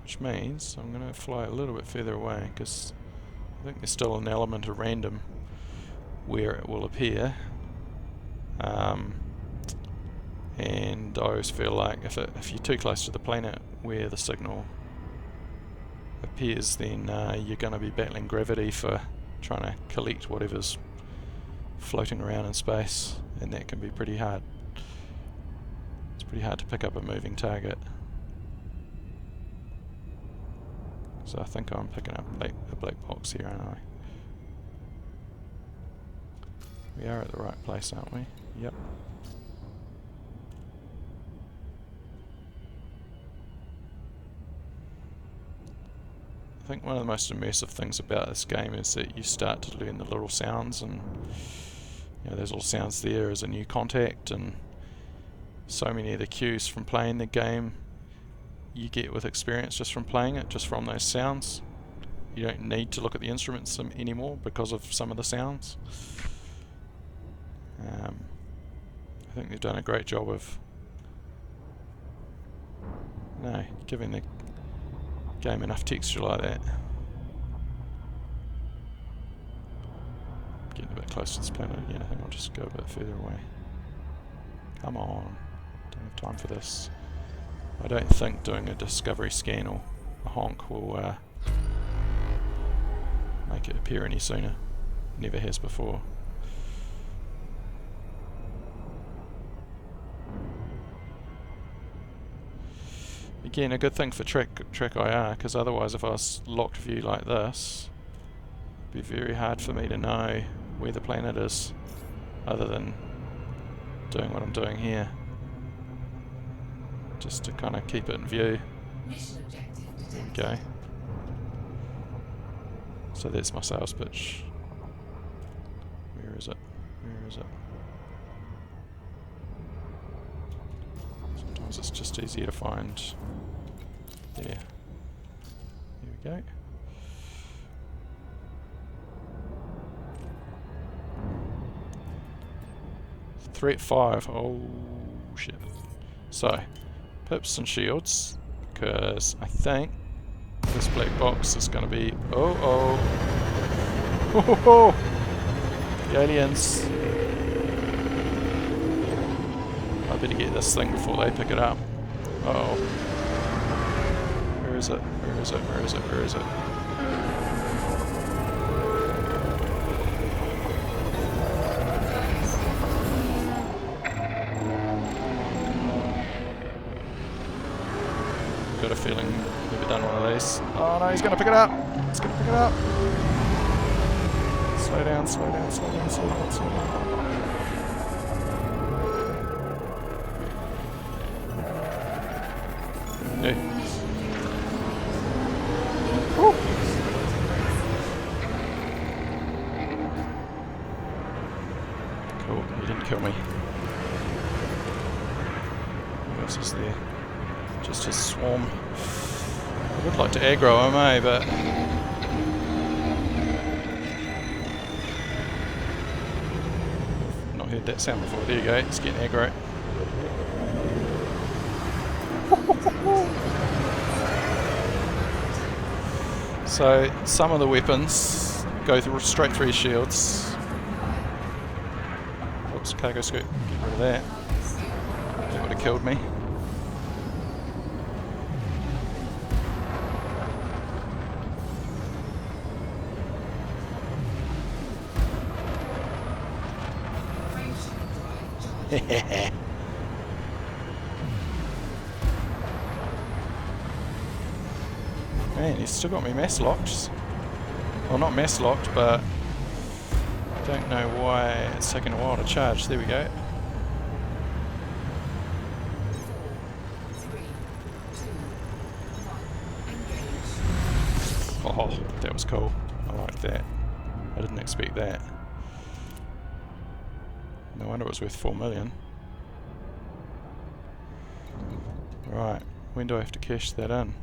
Speaker 1: Which means I'm going to fly a little bit further away, because I think there's still an element of random where it will appear. And I always feel like if you're too close to the planet where the signal appears, then you're going to be battling gravity for trying to collect whatever's floating around in space, and that can be pretty hard. It's pretty hard to pick up a moving target. So I think I'm picking up a black box here, aren't I? We are at the right place, aren't we? Yep. I think one of the most immersive things about this game is that you start to learn the little sounds, and those little sounds there is a new contact, and so many of the cues from playing the game you get with experience just from playing it, just from those sounds. You don't need to look at the instruments anymore because of some of the sounds. I think they've done a great job of giving the game enough texture like that. Getting a bit close to this planet again. I think I'll just go a bit further away. Come on, don't have time for this. I don't think doing a discovery scan or a honk will make it appear any sooner. Never has before. Again, a good thing for track IR, because otherwise if I was locked view like this, it'd be very hard for me to know where the planet is, other than doing what I'm doing here. Just to kind of keep it in view.
Speaker 2: Mission objective
Speaker 1: There we
Speaker 2: detected.
Speaker 1: go. So that's my sales pitch. Where is it? Where is it? Sometimes it's just easier to find. There. There we go. Threat 5. Oh shit. So, pips and shields, because I think this black box is going to be... Oh, oh. Ho, ho, ho. The aliens. I better get this thing before they pick it up. Uh oh. Where is it? Where is it? Where is it? Where is it? Got a feeling we've never done one of these. Oh no, he's going to pick it up! He's going to pick it up! Slow down, slow down, slow down, slow down, slow down. Yeah. Woo. Cool, he didn't kill me. What else is there? Just his swarm. I would like to aggro him, eh, but... Not heard that sound before. There you go, it's getting aggro. So, some of the weapons go straight through his shields. Oops, cargo scoop, get rid of that. That would have killed me. Man, he's still got me mass locked. Well, not mass locked, but I don't know why it's taking a while to charge. There we go.
Speaker 2: 3, 2, 1, engage.
Speaker 1: Oh, that was cool. I like that. I didn't expect that. No wonder it was worth 4 million. Right, when do I have to cash that in?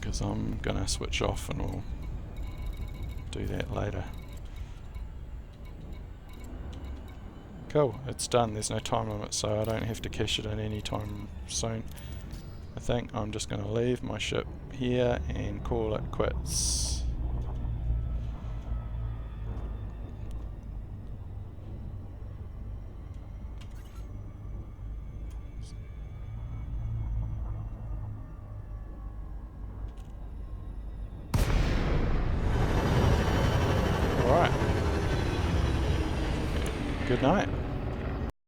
Speaker 1: Because I'm gonna switch off and we'll do that later. Cool, it's done. There's no time limit, so I don't have to cash it in any time soon. I think I'm just gonna leave my ship here and call it quits. Alright. Good night.